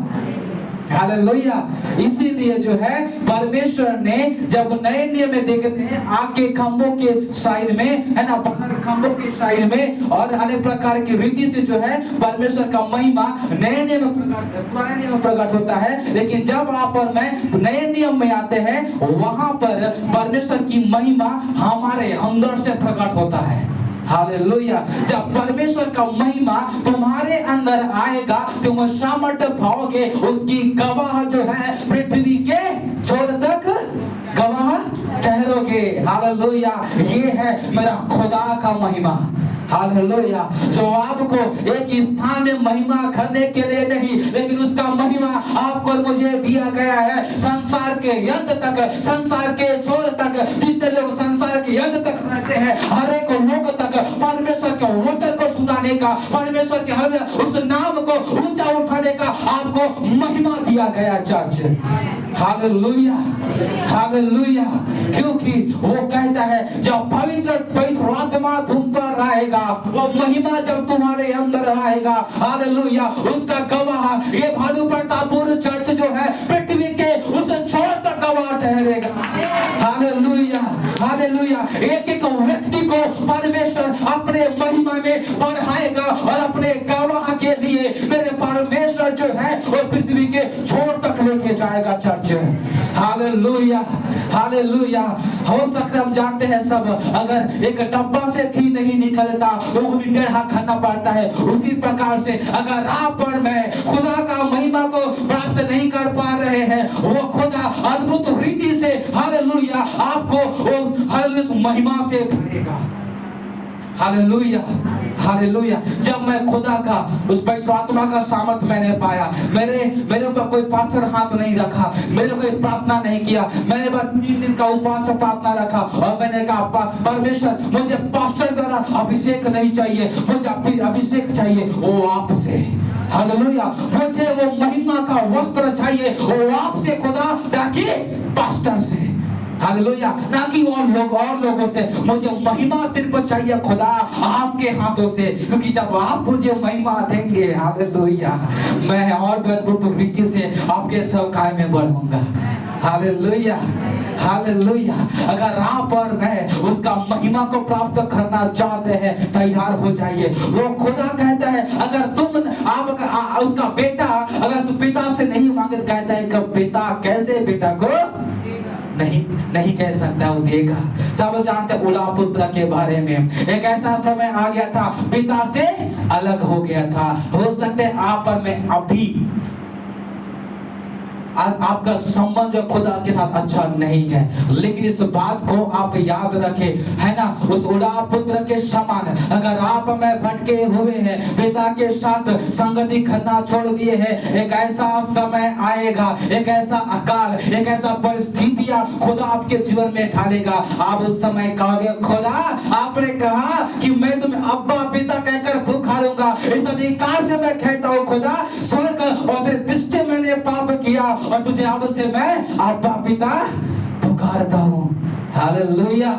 hallelujah. इसीलिए जो है परमेश्वर ने जब नए नियम में देखते हैं आग के खंभों के साइड में है ना, खंभों के साइड में और अनेक प्रकार की रीति से जो है परमेश्वर का महिमा नए नियम में प्रकट, पुराने नियम में प्रकट होता है। लेकिन जब आप और मैं नए नियम में आते हैं वहां पर परमेश्वर की महिमा हमारे अंदर से प्रकट होता है। हालेलुया। जब परमेश्वर का महिमा तुम्हारे अंदर आएगा तुम सामर्थ्य पाओगे, उसकी गवाह जो है पृथ्वी के छोर तक गवाह ठहरोगे। हालेलुया। ये है मेरा खुदा का महिमा। हालेलुया। जो आपको एक स्थान में महिमा करने के लिए नहीं, लेकिन उसका महिमा आपको मुझे दिया गया है संसार के अंत तक, संसार के छोर तक, जितने लोग संसार के अंत तक रहते हैं हर एक लोग तक परमेश्वर के वचन को सुनाने का, परमेश्वर के हर उस नाम को ऊंचा उठाने का आपको महिमा दिया गया चर्च। Hallelujah, hallelujah. क्योंकि वो कहता है जब पवित्र आत्मा तुम पर आएगा, वो महिमा जब तुम्हारे अंदर आएगा, हालेलुया, उसका गवाह ये भानु प्रतापपुर चर्च जो है पृथ्वी के उस छोर तक गवाह ठहरेगा। Hallelujah, hallelujah. एक एक व्यक्ति को परमेश्वर अपने महिमा में बढ़ाएगा और अपने गवाह के लिए मेरे परमेश्वर जो है वो पृथ्वी के छोर तक लेके जाएगा चर्च। Hallelujah, hallelujah. हो सकता है हम जानते हैं सब, अगर एक डब्बा से घी नहीं निकलता तो वो भी टेढ़ा खाना पड़ता है। उसी प्रकार से अगर आप और मैं खुदा का महिमा को प्राप्त नहीं कर पा रहे हैं, वो खुदा अद्भुत रीति से हालेलुया आपको हालेलुया महिमा से भरेगा। Hallelujah, hallelujah. जब मैं खुदा का उस पवित्र आत्मा का सामर्थ्य मैंने पाया, मेरे ऊपर कोई पास्टर हाथ नहीं रखा, मेरे कोई प्रार्थना नहीं किया, मैंने बस 3 दिन का उपवास प्रार्थना रखा और मैंने कहा परमेश्वर मुझे पास्टर द्वारा अभिषेक नहीं चाहिए, मुझे अभिषेक चाहिए वो आपसे। हालेलुया। मुझे वो महिमा का वस्त्र चाहिए वो आपसे खुदा, ताकि पास्टर से। हालेलुया। ना कि और लोगों से। मुझे महिमा सिर्फ चाहिए खुदा आपके हाथों से, क्योंकि जब आप मुझे महिमा देंगे हालेलुया मैं और भी अद्भुत रीति से आपके सेवकाई में बढ़ूंगा। Hallelujah, hallelujah. अगर आप और मैं उसका महिमा को प्राप्त करना चाहते हैं तैयार हो जाइए। वो खुदा कहता है अगर आप उसका बेटा अगर उस पिता से नहीं मांगे, कहता है कि पिता कैसे बेटा को नहीं कह सकता, वो देगा। सब जानते उला पुत्र के बारे में, एक ऐसा समय आ गया था पिता से अलग हो गया था। हो सकते हैं आप और मैं अभी आपका संबंध जो खुदा के साथ अच्छा नहीं है, लेकिन इस बात को आप याद रखें, है ना, उस उड़ा पुत्र के समान अगर आप में भटके हुए हैं, पिता के साथ संगति करना छोड़ दिए हैं, एक ऐसा समय आएगा, एक ऐसा अकाल, एक ऐसा परिस्थितियां खुदा आपके जीवन में ढालेगा। आप उस समय कहोगे खुदा आपने कहा कि मैं तुम्हें अब्बा पिता कहकर पुकारूंगा, इस अधिकार से मैं कहता हूँ खुदा स्वर्ग और फिर दृष्टि मैंने पाप किया और तुझे अब से मैं अब्बा पिता पुकारता हूँ। Hallelujah,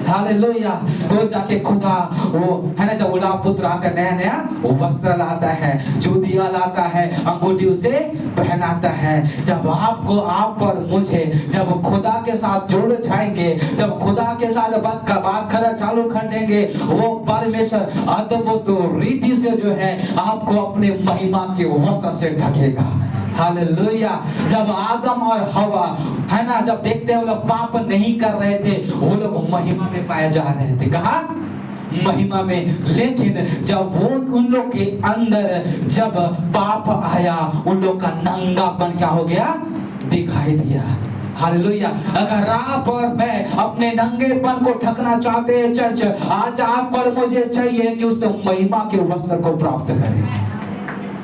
hallelujah. तो जाके खुदा वो है ना, जब उड़ा पुत्र आकर नया वो वस्त्र लाता है, चूड़ियां लाता है, अंगूठी उसे पहनाता है। जब आपको आप और मुझे जब खुदा के साथ जुड़ जाएंगे, जब खुदा के साथ बात करना चालू कर देंगे, वो परमेश्वर अद्भुत रीति से जो है आपको अपने महिमा के वस्त्र से ढकेगा। हालेलुया। जब आदम और हवा है ना, जब देखते हैं वो लोग पाप नहीं कर रहे थे, वो लोग महिमा में पाए जा रहे थे। कहा महिमा में। लेकिन जब वो उन लोग के अंदर जब पाप आया, उन लोग का नंगापन क्या हो गया, दिखाई दिया। हालेलुया। अगर आप और मैं अपने नंगेपन को ढकना चाहते हैं चर्च, आज आप और मुझे चाहिए कि उस महिमा के वस्त्र को प्राप्त करें।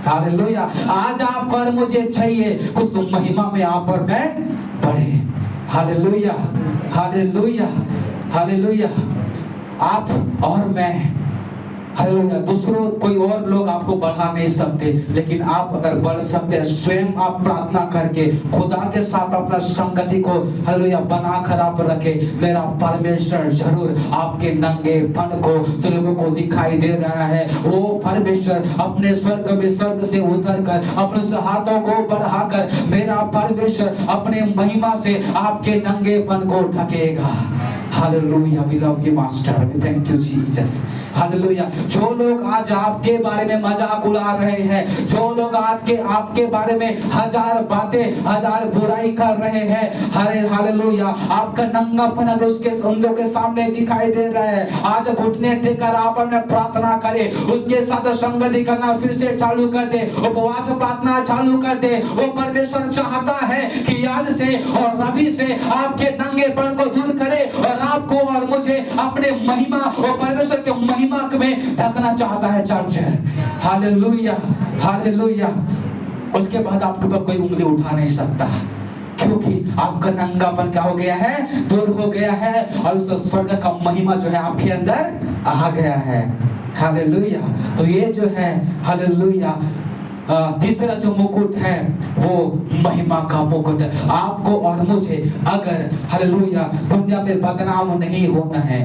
हालेलुया। आज आप और मुझे चाहिए कुछ महिमा में आप और मैं बढ़े। Hallelujah, hallelujah, hallelujah. आप और मैं, हालेलुया, दूसरों कोई और लोग आपको बढ़ा नहीं सकते, लेकिन आप अगर बढ़ सकते हैं स्वयं आप प्रार्थना करके खुदा के साथ अपना संगति को हालेलुया बना कर आप रखे। मेरा परमेश्वर जरूर आपके नंगेपन को जो लोगों को दिखाई दे रहा है, वो परमेश्वर अपने स्वर्ग में स्वर्ग से उतर कर अपने हाथों को बढ़ाकर मेरा परमेश्वर अपने महिमा से आपके नंगेपन को ढकेगा। Hallelujah, we love you, Master. We thank you, Jesus. Hallelujah. जो लोग आज आपके बारे में मजाक उड़ा रहे हैं, जो लोग आज के आपके बारे में हजार बातें, हजार बुराई कर रहे हैं, हालेलुया, आपका नंगापन अगर उसके उन लोगों के सामने दिखाई दे रहा है, आज घुटने टेकर आप अपने प्रार्थना करें, उसके साथ संगति करना फिर से चालू कर दे, उपवास प्रार्थना चालू कर दे। वो परमेश्वर चाहता है कि आज से और रवि से आपके नंगेपन को दूर करे और आपको और मुझे अपने महिमा और परमेश्वर के महिमा में ढकना चाहता है चर्च। Hallelujah, hallelujah. उसके बाद आपके ऊपर कोई उंगली उठा नहीं सकता, क्योंकि आपका नंगापन क्या हो गया है, दूर हो गया है, और उस स्वर्ग का महिमा जो है आपके अंदर आ गया है। हालेलुया। तो ये जो है हालेलुया तीसरा जो मुकुट है वो महिमा का मुकुट है। आपको और मुझे अगर हालेलुया दुनिया में बदनाम नहीं होना है,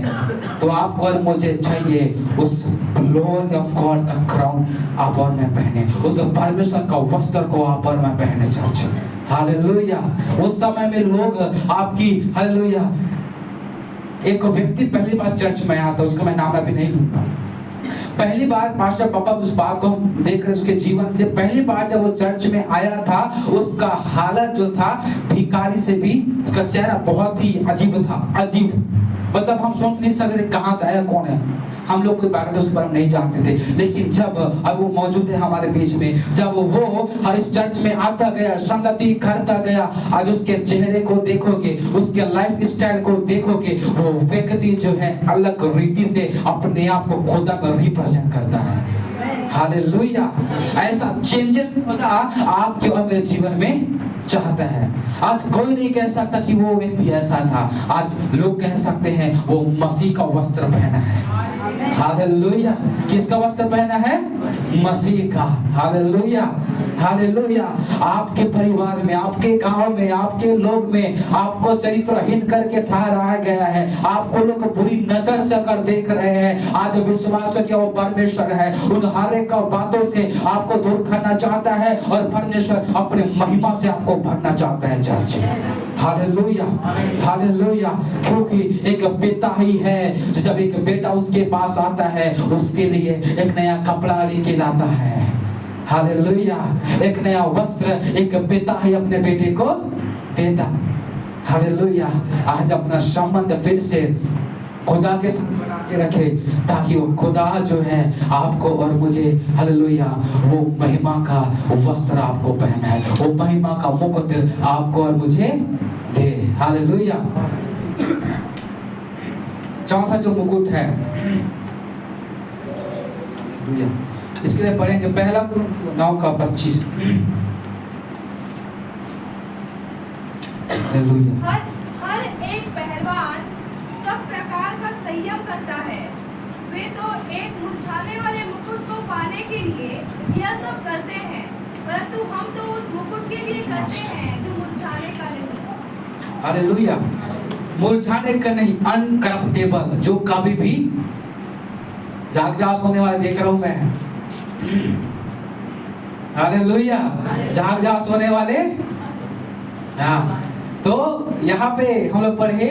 तो आपको और मुझे चाहिए उस ग्लोरी ऑफ गॉड का क्राउन आप और मैं पहने, उस परमेश्वर का वस्त्र को आप और मैं पहने चर्च। हालेलुया। उस समय में लोग आपकी हालेलुया, एक व्यक्ति पहली बार चर्च में आया था, उसका मैं नाम अभी नहीं लूंगा। पहली बार पास्टर पापा उस बात को हम देख रहे, उसके जीवन से पहली बार जब वो चर्च में आया था, उसका हालत जो था भिखारी से भी, उसका चेहरा बहुत ही अजीब था, अजीब, मतलब हम सोच नहीं सकते कहाँ से आया, कौन है। हम लोग कोई बारे में उसके बारे में नहीं जानते थे, लेकिन जब अब वो मौजूद है हमारे बीच में, जब वो इस चर्च में आता गया, संगति करता गया, आज उसके चेहरे को देखोगे, उसके लाइफ स्टाइल को देखोगे, वो व्यक्ति जो है अलग रीति से अपने आप को खुदा पर रिप्रेजेंट करता है। हालेलुया। ऐसा चेंजेस खुदा आपके और मेरे जीवन में चाहता है। आज कोई नहीं कह सकता कि वो व्यक्ति ऐसा था, आज लोग कह सकते हैं वो मसीह का वस्त्र पहना है। हालेलुया। किसका वस्त्र पहना है? मसीह का। Hallelujah, hallelujah. आपके परिवार में, आपके गांव में, आपके लोग में आपको चरित्रहीन करके ठहराया गया है, आपको लोग बुरी नजर से अगर देख रहे हैं, आज विश्वास किया वो परमेश्वर है, उन हर एक बातों से आपको दूर करना चाहता है और परमेश्वर अपने महिमा से आपको भरना चाहता है चर्च। Hallelujah, hallelujah. क्योंकि एक पिता ही है, जब एक बेटा उसके पास आता है, उसके लिए एक नया कपड़ा लेके लाता है। हालेलुया। एक नया वस्त्र एक पिता ही अपने बेटे को देता। हालेलुया। आज अपना संबंध फिर से खुदा के साथ बना के रखे, ताकि वो खुदा जो है आपको और मुझे हालेलुया वो महिमा का वस्त्र आपको पहनाए, वो महिमा का मुकुट आपको और मुझे दे। हालेलुया। चौथा जो मुकुट है, इसके लिए पढ़ेंगे पहला 9:25। हालेलुया। हर एक पहलवान सब प्रकार का संयम करता है। वे तो एक मुरझाने वाले मुकुट को पाने के लिए यह सब करते हैं, परंतु हम तो उस मुकुट के लिए करते हैं जो मुरझाने का नहीं। हालेलुया। मुरझाने का नहीं, अनकरप्टेबल, जो कभी भी झाग होने वाले देख रहा हूं मैं। हालेलुया। झाग होने वाले। हाँ, तो यहाँ पे हम लोग पढ़े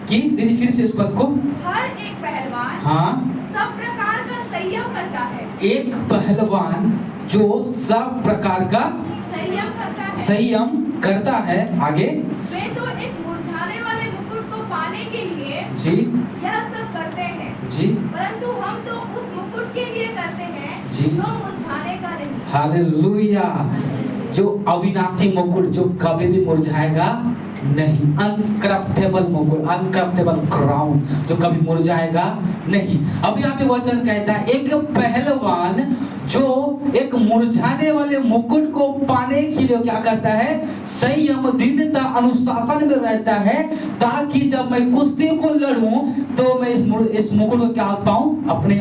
कि दीदी फिर से इस पद को, हर एक पहलवान हाँ सब प्रकार का संयम करता है। एक पहलवान जो सब प्रकार का संयम करता है। संयम करता है। आगे वे तो एक मुरझाने वाले मुकुट को पाने के लिए जी यह सब करते हैं, जी परंतु हम तो उस मुकुट के लिए करते हैं जी। जो मुरझाने का नहीं। हालेलुया। जो अविनाशी मुकुट, जो कभी भी मुरझाएगा नहीं, अनकरप्टेबल मुकुट, अनकरप्टेबल क्राउन, जो कभी मुरझाएगा नहीं। अभी यहाँ पे वचन कहता है एक पहलवान जो एक मुरझाने वाले मुकुट को पाने के लिए क्या करता है, संयम, दृढ़ता, अनुशासन में रहता है, ताकि जब मैं कुश्ती को लड़ूं तो मैं इस मुकुट को क्या पाऊं,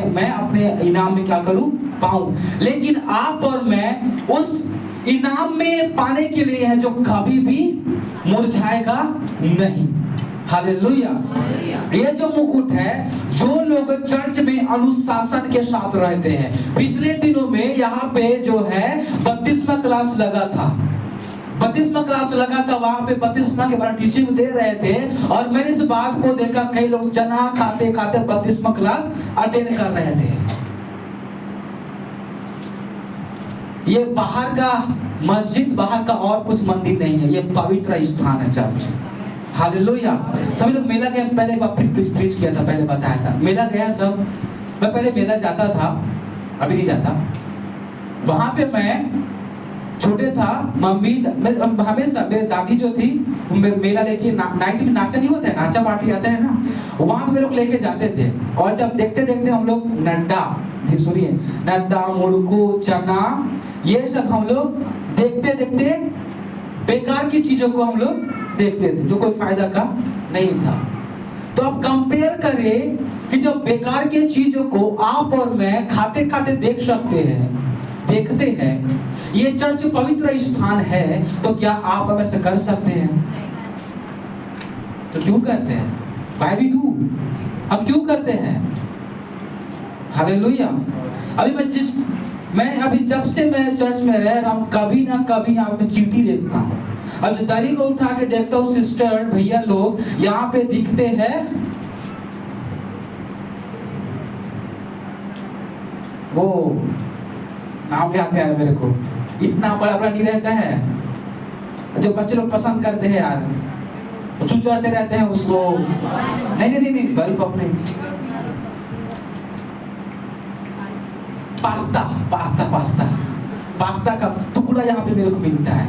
मैं अपने इनाम में क्या करूं, पाऊं। लेकिन आप और मैं उस इनाम में पाने के लिए है जो कभी भी मुरझाएगा नहीं। हालेलुया। ये जो मुकुट है, जो लोग चर्च में अनुशासन के साथ रहते हैं। पिछले दिनों में यहाँ पे जो है 32वां क्लास लगा था, 32वां क्लास लगा था। वहां पे 32वां के बारे में टीचिंग दे रहे थे और मैंने इस बात को देखा, कई लोग चना खाते खाते 32वां क्लास अटेंड कर रहे थे। ये बाहर का मस्जिद, बाहर का और कुछ मंदिर नहीं है, ये पवित्र स्थान है चर्च। हालेलुया। सभी लोग मेला गए, पहले एक बार प्रीच किया था, पहले बताया था, मेला गया सब। मैं पहले मेला जाता था, अभी नहीं जाता। वहां पे मैं छोटे था, मम्मी हमेशा, मेरे दादी जो थी मेला लेके, नाइट में नाचा नहीं होता है, नाचा पार्टी आते हैं ना, वहां पे मेरे को लेके जाते थे। और जब देखते देखते हम लोग नड्डा, सुनिए, नड्डा, मुड़कू, चना, ये सब हम लोग देखते देखते बेकार की चीजों को हम लोग देखते थे, जो कोई फायदा का नहीं था। तो अब कंपेयर करें कि जब बेकार की चीजों को आप और मैं खाते खाते देख सकते हैं, देखते हैं, ये चर्च पवित्र स्थान है, तो क्या आप हम ऐसे कर सकते हैं? तो क्यों करते हैं? Why we do? हम क्यों करते हैं? हालेलुया। मैं अभी जब से मैं चर्च में रह रहा हूँ, कभी ना कभी यहाँ पे चींटी देखता हूँ। अब जो दरी को उठा के देखता हूँ, सिस्टर भैया लोग यहाँ पे दिखते हैं, वो नाम याद नहीं आया मेरे को, इतना बड़ा बड़ा नहीं रहता है जो बच्चे लोग पसंद करते हैं यार, चुचड़ते रहते हैं उसको। नहीं बड़ी पप नहीं, पास्ता का टुकड़ा यहाँ पे मेरे को मिलता है।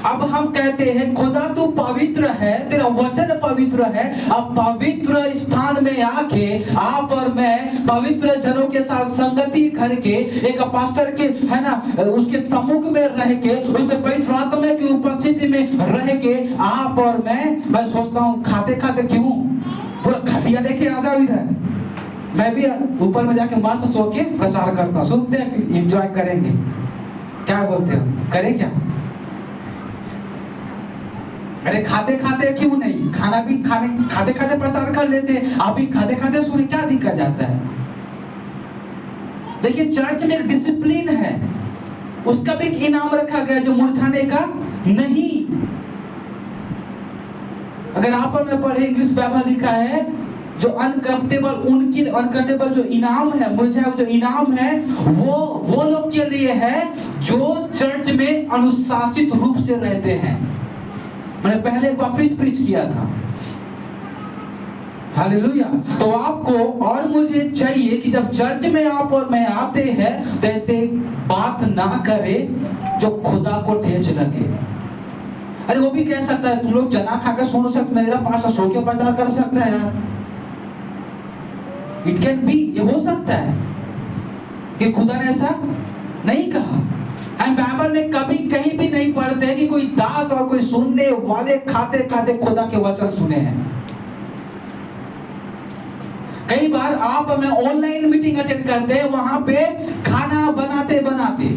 अब हम कहते हैं खुदा तू पवित्र है, तेरा वचन पवित्र है। अब पवित्र स्थान में आके आप और मैं पवित्र जनों के साथ संगति करके, एक पास्टर के है ना, उसके सम्मुख में रह के, उस पवित्र आत्मा की उपस्थिति में रह के आप और मैं सोचता हूँ खाते खाते क्यों पूरा खटिया लेके आ जाओ इधर, मैं भी ऊपर में जाके मस्त सो के प्रचार करता हूँ, सुनते हैं, फिर एंजॉय करेंगे। क्या बोलते हो, करें क्या? अरे खाते खाते क्यों नहीं, खाना भी खाते खाते प्रचार कर लेते हैं, आप भी खाते खाते सुने, क्या दिक्कत जाता है? देखिए चर्च में एक डिसिप्लिन है, उसका भी एक इनाम रखा गया जो मुरझाने का नहीं। अगर आप और मैं पढ़े, इंग्लिश बाइबल लिखा है, जो अनकरप्टेबल, उनकी अनकरप्टेबल जो इनाम है, मुरझाया जो इनाम है, वो लोग के लिए है जो चर्च में अनुशासित रूप से रहते हैं। मैंने पहले एक बार प्रीच किया था। हालेलुया। तो आपको और मुझे चाहिए कि जब चर्च में आप और मैं आते हैं, तो ऐसे बात ना करे जो खुदा को ठेस लगे। अरे वो भी कह सकता है, तुम लोग चना खा के सो सकते, मेरा पास सो के प्रचार कर सकता है यार। इट कैन बी, ये हो सकता है कि खुदा ने ऐसा नहीं कहा। हम बाइबल में कभी कहीं भी नहीं पढ़ते कि कोई दास और कोई सुनने वाले खाते खाते खुदा के वचन सुने हैं। कई बार आप में ऑनलाइन मीटिंग अटेंड करते हैं, वहां पे खाना बनाते बनाते,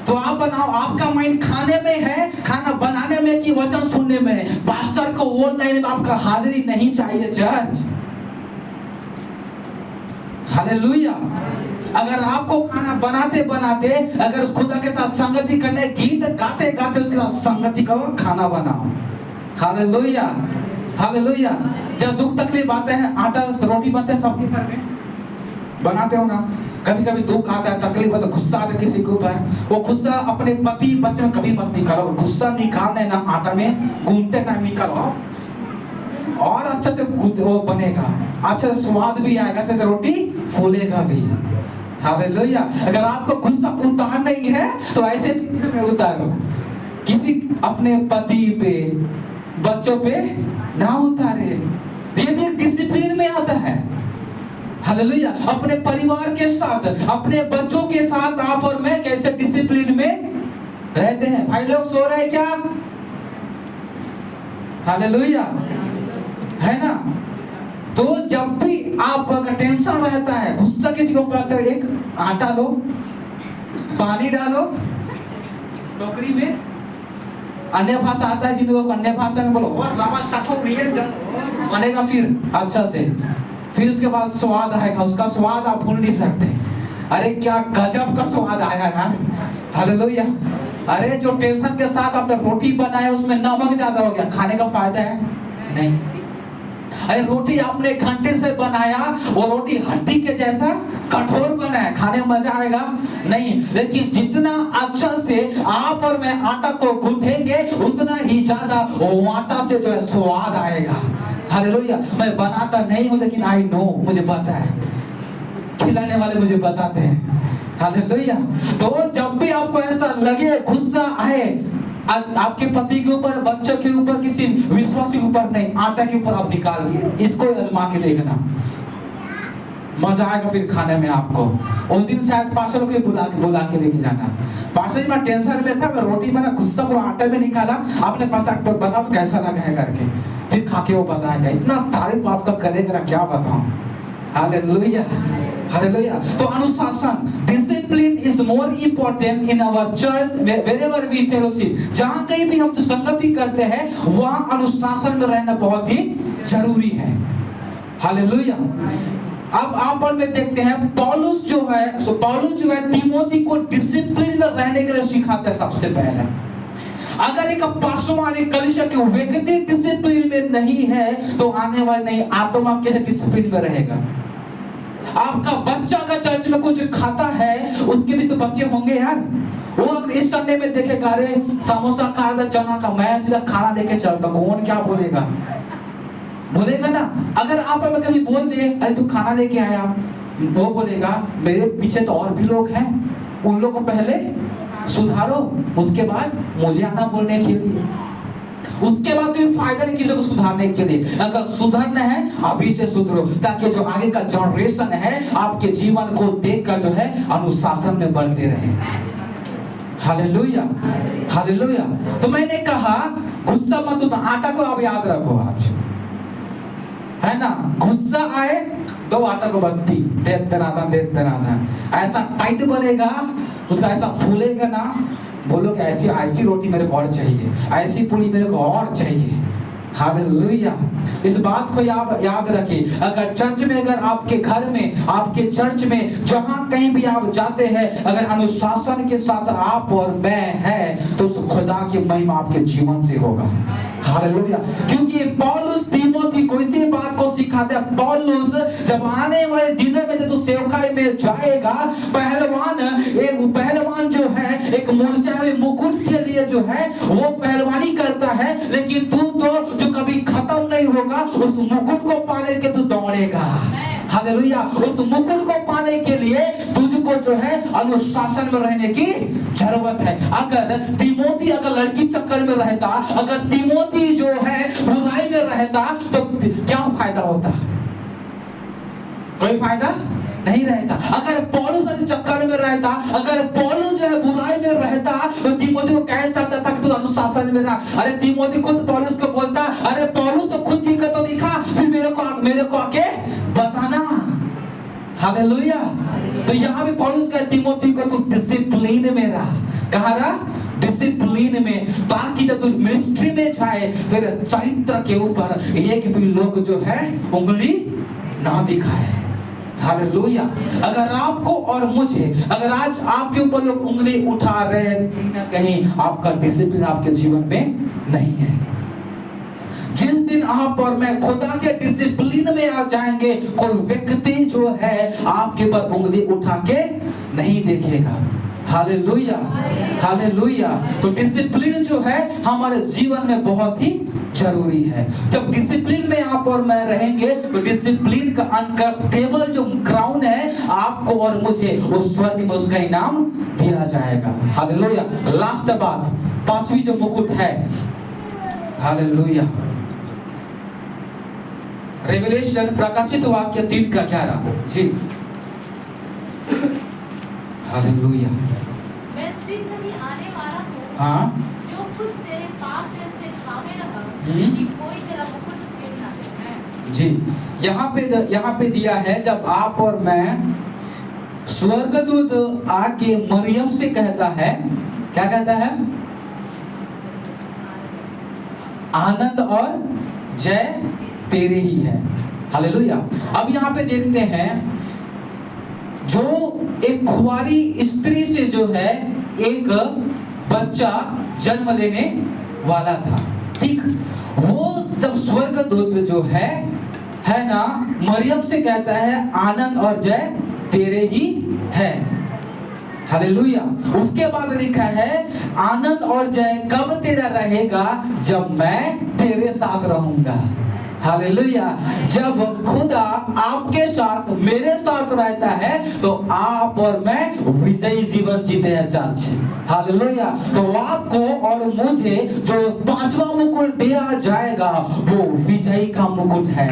तो आप बनाओ, आपका माइंड खाने में है, खाना बनाने में कि वचन सुनने में है। पास्टर को ऑनलाइन में आपका हाजिरी नहीं चाहिए चर्च। हालेलुया। अगर आपको खाना बनाते बनाते अगर उस खुदा के साथ संगति करने, गीत गाते गाते उसके साथ संगति करो और खाना बनाओ। Hallelujah, hallelujah. जब दुख तकलीफ आते हैं, आटा रोटी बनते हैं सबके घर में, बनाते हो ना, कभी कभी दुख आता है, तकलीफ आता है, गुस्सा आता है किसी के ऊपर, वो गुस्सा अपने पति बच्चे में कभी मत निकालो। गुस्सा निकालना है ना, आटा में गूंथते टाइम निकालो और अच्छा से वो बनेगा, अच्छा से स्वाद भी आएगा, अच्छे से रोटी फूलेगा भी। हालेलुया। अगर आपको गुस्सा उतार नहीं है तो ऐसे चीजों में उतारो, किसी अपने पति पे बच्चों पे ना उतारे। ये भी डिसिप्लिन में आता है। हालेलुया। अपने परिवार के साथ, अपने बच्चों के साथ आप और मैं कैसे डिसिप्लिन में रहते हैं। भाई लोग सो रहे हैं क्या? हालेलुया, है ना। तो जब भी आप अगर टेंशन रहता है, गुस्सा किसी को आता है, एक आटा लो, पानी डालो टोकरी में। अन्य भाषा आता है जिनको, अन्य भाषा में बोलो और रावा साठो रियल बनेगा फिर अच्छा से, फिर उसके बाद स्वाद आएगा, उसका स्वाद आप भूल नहीं सकते। अरे क्या गजब का स्वाद आया यार। हालेलुया। अरे जो टेंशन के साथ आपने रोटी बनाया उसमें नमक ज्यादा हो गया, खाने का फायदा है नहीं। अरे रोटी आपने घंटे से बनाया, वो रोटी हड्डी के जैसा कठोर बना है, खाने में मजा आएगा नहीं। लेकिन जितना अच्छा से आप और मैं आटा को गूंथेंगे उतना ही ज्यादा वो आटा से जो है स्वाद आएगा। हालेलुया। मैं बनाता नहीं हूं लेकिन आई नो, मुझे पता है, खिलाने वाले मुझे बताते हैं। हालेलुया। तो जब भी आपको ऐसा लगे, गुस्सा आए आपके पति के ऊपर, बच्चों के ऊपर, किसी विश्वास के ऊपर नहीं, आटा के ऊपर आप निकाल के इसको आजमा के देखना, मजा आएगा फिर खाने में आपको। उस दिन शायद पास्टर को बुला के लेके जाना, पास्टर जी मैं टेंशन में था, मैं रोटी बना, गुस्सा पूरा आटे में निकाला, आपने बता तो कैसा लगा है करके, फिर खा के वो बताएगा, इतना तारीफ आपका करेगा क्या बताऊं। Hallelujah, hallelujah. तो अनुशासन, discipline is more important in our church wherever we fellowship. जहां कहीं भी हम तो संगति करते हैं वहां अनुशासन में रहना बहुत ही जरूरी है। हालेलुया। अब आप और में देखते हैं पौलुस जो है तीमोथी को डिसिप्लिन में रहने के लिए सिखाते हैं। सबसे पहले अगर एक पार्श्ववाणी कलीसिया के व्यक्ति डिसिप्लिन में नहीं है तो आने वाले नहीं आत्मा के डिसिप्लिन में रहेगा। आपका बच्चा अगर चर्च में कुछ खाता है, उसके भी तो बच्चे होंगे यार, वो अगर इस संडे में देखेगा अरे समोसा खा रहा था चना का, मैं सीधा खाना लेके चलता, कौन क्या बोलेगा ना। अगर आप हमें कभी बोल दे अरे तू खाना लेके आया, वो बोलेगा मेरे पीछे तो और भी लोग हैं, उन लोग को पहले सुधारो, उसके बाद मुझे आना बोलने के लिए। उसके बाद कोई फायदा नहीं किसी को सुधारने के लिए। अगर सुधरना है अभी से सुधरो, ताकि जो आगे का जनरेशन है आपके जीवन को देखकर जो है अनुशासन में बढ़ते रहे। Hallelujah, hallelujah. तो मैंने कहा गुस्सा मत उतारो, आटा को आप याद रखो आज, है ना। गुस्सा आए दो आटा को बत्ती देते रहना, ऐसा टाइट बनेगा, उसका ऐसा फूलेगा ना, बोलो कि ऐसी रोटी मेरे को और चाहिए, ऐसी पूरी मेरे को और चाहिए। हालेलुया। इस बात को याद रखिए। अगर चर्च में, अगर आपके घर में, आपके चर्च में, जहां कहीं भी आप जाते हैं, अगर अनुशासन के साथ आप और मैं है तो उस खुदा की महिमा आपके जीवन से होगा। हालेलुया। क्योंकि पौलुस तीमोथी को इसी बात को सिखाते हैं। पौलुस जब आने वाले दिनों में जब तो सेवकाई में जाएगा, पहलवान जो है एक मुरझाए हुए मुकुट के लिए जो है वो पहलवानी करता है, लेकिन तू तो जो कभी खत्म नहीं होगा उस मुकुट को पाने के तू दौड़ेगा। हालेलुया। उस मुकुट को पाने के लिए तुझको जो है अनुशासन में रहने की जरूरत है। अगर तीमोथी अगर लड़की चक्कर में रहता, अगर तीमोथी जो है बुराई में रहता तो क्या फायदा होता? कोई फायदा नहीं रहता। अगर पौलुस चक्कर में रहता, अगर पौलुस जो है बुराई में रहता तो तीमोथी को कह सकता था कि तू अनुशासन में रह। अरे तीमोथी खुद पौलुस को बोलता, अरे पौलुस तो खुद ठीक है तो दिखा, फिर मेरे को आके बताना। हालेलुया। तो यहाँ भी पौलुस का तीमोथी को तू डिसिप्लिन में रहा। कहाँ रहा? डिसिप्लिन में, ताकि जब तू मिनिस्ट्री में जाए फिर चरित्र के ऊपर एक भी लोग जो है उंगली ना दिखाए। हालेलुया। अगर आपको और मुझे, अगर आज आपके ऊपर लोग उंगली उठा रहे हैं, कहीं आपका डिसिप्लिन आपके जीवन में नहीं है। जिस दिन आप और मैं खुदा के डिसिप्लिन में आ जाएंगे, कोई व्यक्ति जो है आपके पर उंगली उठा के नहीं देखेगा। Hallelujah, hallelujah. तो डिसिप्लिन जो है हमारे जीवन में बहुत ही जरूरी है। जब डिसिप्लिन में आप और मैं रहेंगे तो डिसिप्लिन का अनकटेबल जो क्राउन है आपको और मुझे उस स्वर्ग में उसका इनाम दिया जाएगा। हालेलुया। लास्ट बात, पांचवी जो मुकुट है, हालेलुया, रेवलेशन प्रकाशित वाक्य 3:11 जी, हालेलुया। मैं शीघ्र ही आने वाला हूँ। हाँ, जो कुछ तेरे पास दिल से थामे रहा, कि कोई तेरा मुकुट छीन ना ले। जी, यहाँ पे दिया है, जब आप और मैं, स्वर्गदूत आके मरियम से कहता है, क्या कहता है? आनंद और जय तेरे ही है। हालेलुया। अब यहाँ पे देखते हैं, जो एक कुंवारी स्त्री से जो है एक बच्चा जन्म लेने वाला था, ठीक, वो जब स्वर्गदूत जो है ना मरियम से कहता है आनंद और जय तेरे ही है। हालेलुया। उसके बाद लिखा है आनंद और जय कब तेरा रहेगा? जब मैं तेरे साथ रहूंगा। हालेलुया। जब खुदा आपके साथ, मेरे साथ रहता है तो आप और मैं विजयी जीवन जीते हैं चर्च। हालेलुया। तो आपको और मुझे जो पांचवा मुकुट दिया जाएगा वो विजयी का मुकुट है।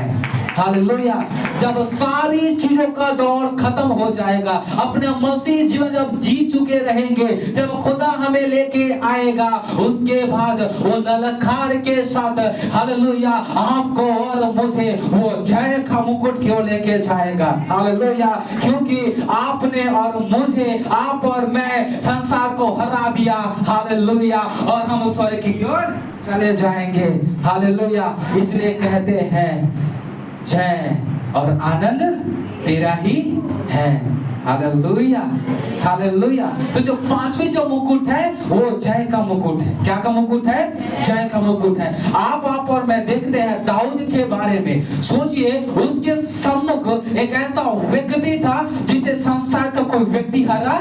हालेलुया। जब सारी चीजों का दौर खत्म हो जाएगा, अपने मसीह जीवन जब जी चुके रहेंगे, जब खुदा हमें लेके आएगा, उसके बाद वो ललकार के साथ, हालेलुया, आपको और मुझे वो जय का मुकुट क्यों लेके जाएगा? हालेलुया। क्योंकि आपने और मुझे, आप और मैं संसार को हरा दिया। हालेलुया। और हम स्वर्ग की ओर चले जाएंगे। हालेलुया। इसलिए कहते हैं जय और आनंद तेरा ही है। Hallelujah, hallelujah. तो जो पांचवी जो मुकुट है वो जय का मुकुट है। क्या का मुकुट है? जय का मुकुट है। आप और मैं देखते हैं दाऊद के बारे में। सोचिए, उसके सम्मुख एक ऐसा व्यक्ति था जिसे संसार का कोई व्यक्ति हरा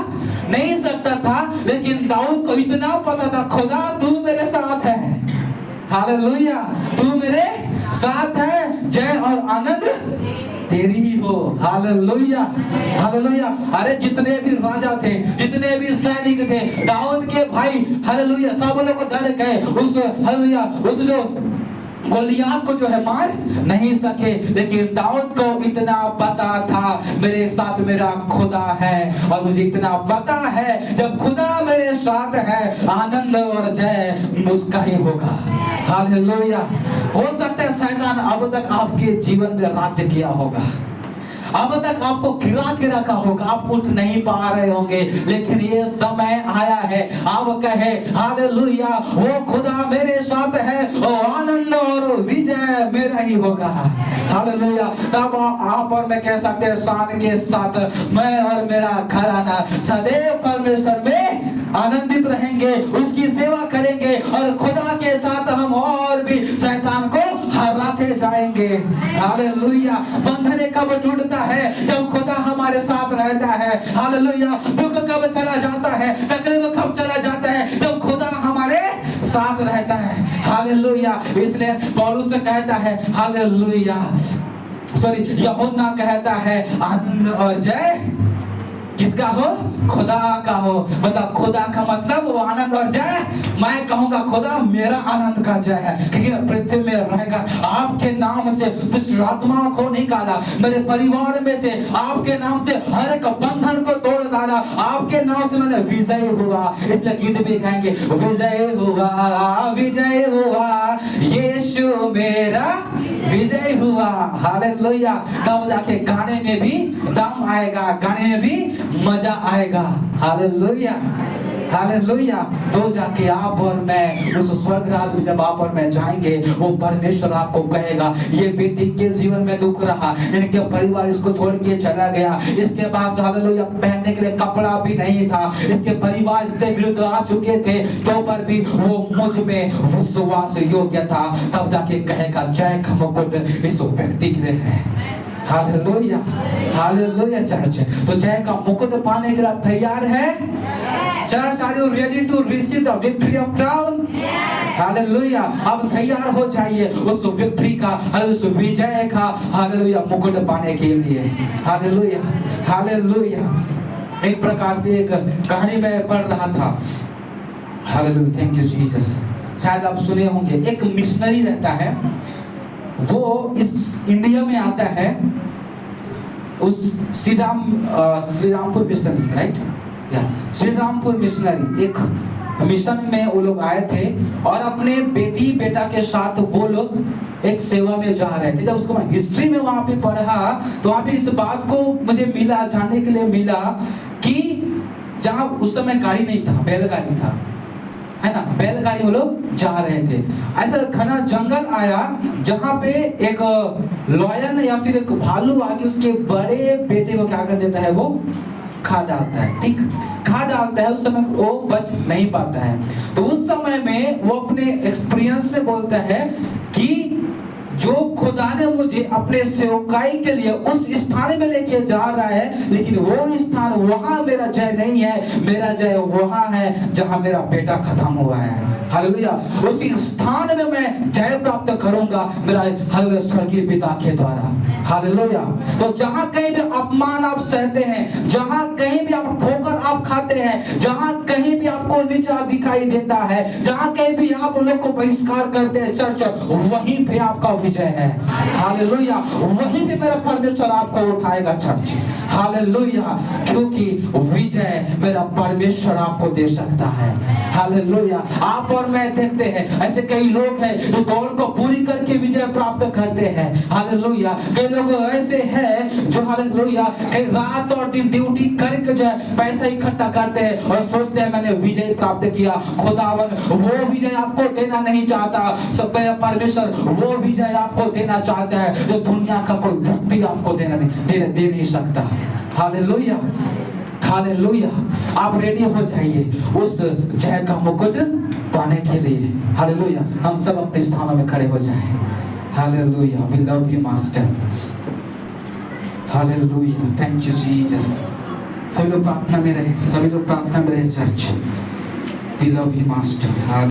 नहीं सकता था, लेकिन दाऊद को इतना पता था, खुदा तू मेरे साथ है। हालेलुया। तू मेरे साथ है, जय और आनंद तेरी ही हो। Hallelujah, hallelujah. अरे जितने भी राजा थे, जितने भी सैनिक थे, दाऊद के भाई, हालेलुया, सब लोग डर गए। उस, हालेलुया, उस जो गोलियात को जो है मार नहीं सके, लेकिन दाऊद को इतना पता था मेरे साथ मेरा खुदा है। और मुझे इतना पता है जब खुदा मेरे साथ है, आनंद और जय उसका ही होगा। हालेलुया। हो सकता है शैतान अब तक आपके जीवन में राज्य किया होगा, अब तक आपको गिरा के रखा होगा, आप उठ नहीं पा रहे होंगे, लेकिन ये समय आया है आप कहे हालेलुया, वो खुदा मेरे साथ है, और आनंद और विजय मेरा ही होगा। हालेलुया। तब आप और मैं कह सकते हैं शान के साथ, मैं और मेरा घराना सदैव परमेश्वर में आनंदित रहेंगे, उसकी सेवा करेंगे, और खुदा के साथ हम और भी शैतान को हराते जाएंगे। हालेलुया। बंधन कब टूटता है? जब खुदा हमारे साथ रहता है। हालेलुया। दुख कब चला जाता है? तकलीफ कब चला जाता है? जब खुदा हमारे साथ रहता है। हालेलुया। इसलिए पौलुस कहता है, हालेलुया, यूहन्ना कहता है आनंद और जय किसका हो? खुदा का हो। मतलब खुदा का मतलब वो आनंद और जय, मैं कहूंगा खुदा मेरा आनंद का जय है, क्योंकि पृथ्वी में रहेगा। आपके नाम से दुष्ट आत्माओं को निकाला, मेरे परिवार में से आपके नाम से हर एक बंधन को तोड़ डाला, आपके नाम से मैंने विजय हुआ। इसलिए गीत भी गाएंगे, विजय हुआ, विजय हुआ, यीशु मेरा विजय हुआ। हालेलुया। तब जाके गाने में भी दम आएगा, गाने में भी मजा आएगा। हालेलुया। हालेलुया। तो जाके आप और मैं उस स्वर्ग राज में जब आप और मैं जाएंगे, वो परमेश्वर आपको कहेगा ये बेटी के जीवन में दुख रहा, इनके परिवार इसको छोड़ के चला गया, इसके पास हालेलुया पहनने के लिए कपड़ा भी नहीं था, इसके परिवार इसके विरुद्ध आ चुके थे, तो पर भी वो मुझ में विश्वास योग्य था। तब जाके कहेगा जय का मुकुट इस व्यक्ति के लिए है। Hallelujah, hallelujah church. तो जय का मुकुट पाने के लिए तैयार है church? Are you ready to receive the victory of crown? Hallelujah. अब तैयार हो जाइए उस विक्ट्री का, उस विजय का हालेलुया मुकुट पाने के लिए। Hallelujah, hallelujah. एक प्रकार से एक कहानी में पढ़ रहा था। Hallelujah, thank you Jesus. शायद आप सुने होंगे, एक मिशनरी रहता है, वो इस इंडिया में आता है, उस श्रीरामपुर मिशनरी, राइट या श्रीरामपुर मिशनरी, एक मिशन में वो लोग आए थे और अपने बेटी बेटा के साथ वो लोग एक सेवा में जा रहे थे। जब उसको मैं हिस्ट्री में वहां पे पढ़ा तो वहां पे इस बात को मुझे मिला, जानने के लिए मिला कि जहां उस समय गाड़ी नहीं था, बैलगाड़ी था, है ना, बैलगाड़ी वो लोग जा रहे थे। ऐसा घना जंगल आया जहां पे एक लॉयन या फिर एक भालू आके उसके बड़े बेटे को क्या कर देता है, वो खा डालता है। ठीक, खा डालता है। उस समय वो बच नहीं पाता है। तो उस समय में वो अपने एक्सपीरियंस में बोलता है कि जो खुदा ने मुझे अपने सेवकाई के लिए उस स्थान में लेके जा रहा है, लेकिन वो स्थान, वहां मेरा जय नहीं है, मेरा जय वहां है जहां मेरा बेटा खत्म हुआ है। हालेलुया। उसी स्थान में मैं जय प्राप्त करूंगा मेरा हालेलुया स्वर्गीय पिता के द्वारा। हालेलुया। तो जहां कहीं भी अपमान आप सहते हैं, जहां कहीं भी आप ठोकर आप खाते हैं, जहां कहीं भी आपको नीचा दिखाई देता है, जहां कहीं भी आप लोग को बहिष्कार करते हैं चर्च, वहीं पे आपका विजय है। हालेलुया। वहीं पे मेरा परमेश्वर आपको उठाएगा चर्च। हालेलुया। क्योंकि विजय मेरा परमेश्वर आपको दे सकता है। हालेलुया। आप और मैं देखते हैं ऐसे कई लोग हैं जो दौड़ को पूरी करके विजय प्राप्त करते हैं। हालेलुया। कई लोग ऐसे हैं जो हालेलुया कई रात और दिन ड्यूटी करके जो है पैसा इकट्ठा करते हैं और सोचते हैं मैंने विजय प्राप्त किया। खुदावन वो विजय आपको देना नहीं चाहता। सब परमेश्वर वो विजय आपको देना चाहता है जो दुनिया का कोई व्यक्ति आपको दे नहीं सकता। Hallelujah, hallelujah. आप रेडी हो जाइए उस जय का मुकुट पाने के लिए। हालेलुया। हम सब अपने स्थानों में खड़े हो जाएं। Hallelujah. We love you master. Hallelujah. Thank you Jesus. सभी लोग प्रार्थना में रहे, सभी लोग प्रार्थना में रहे church. We love you master.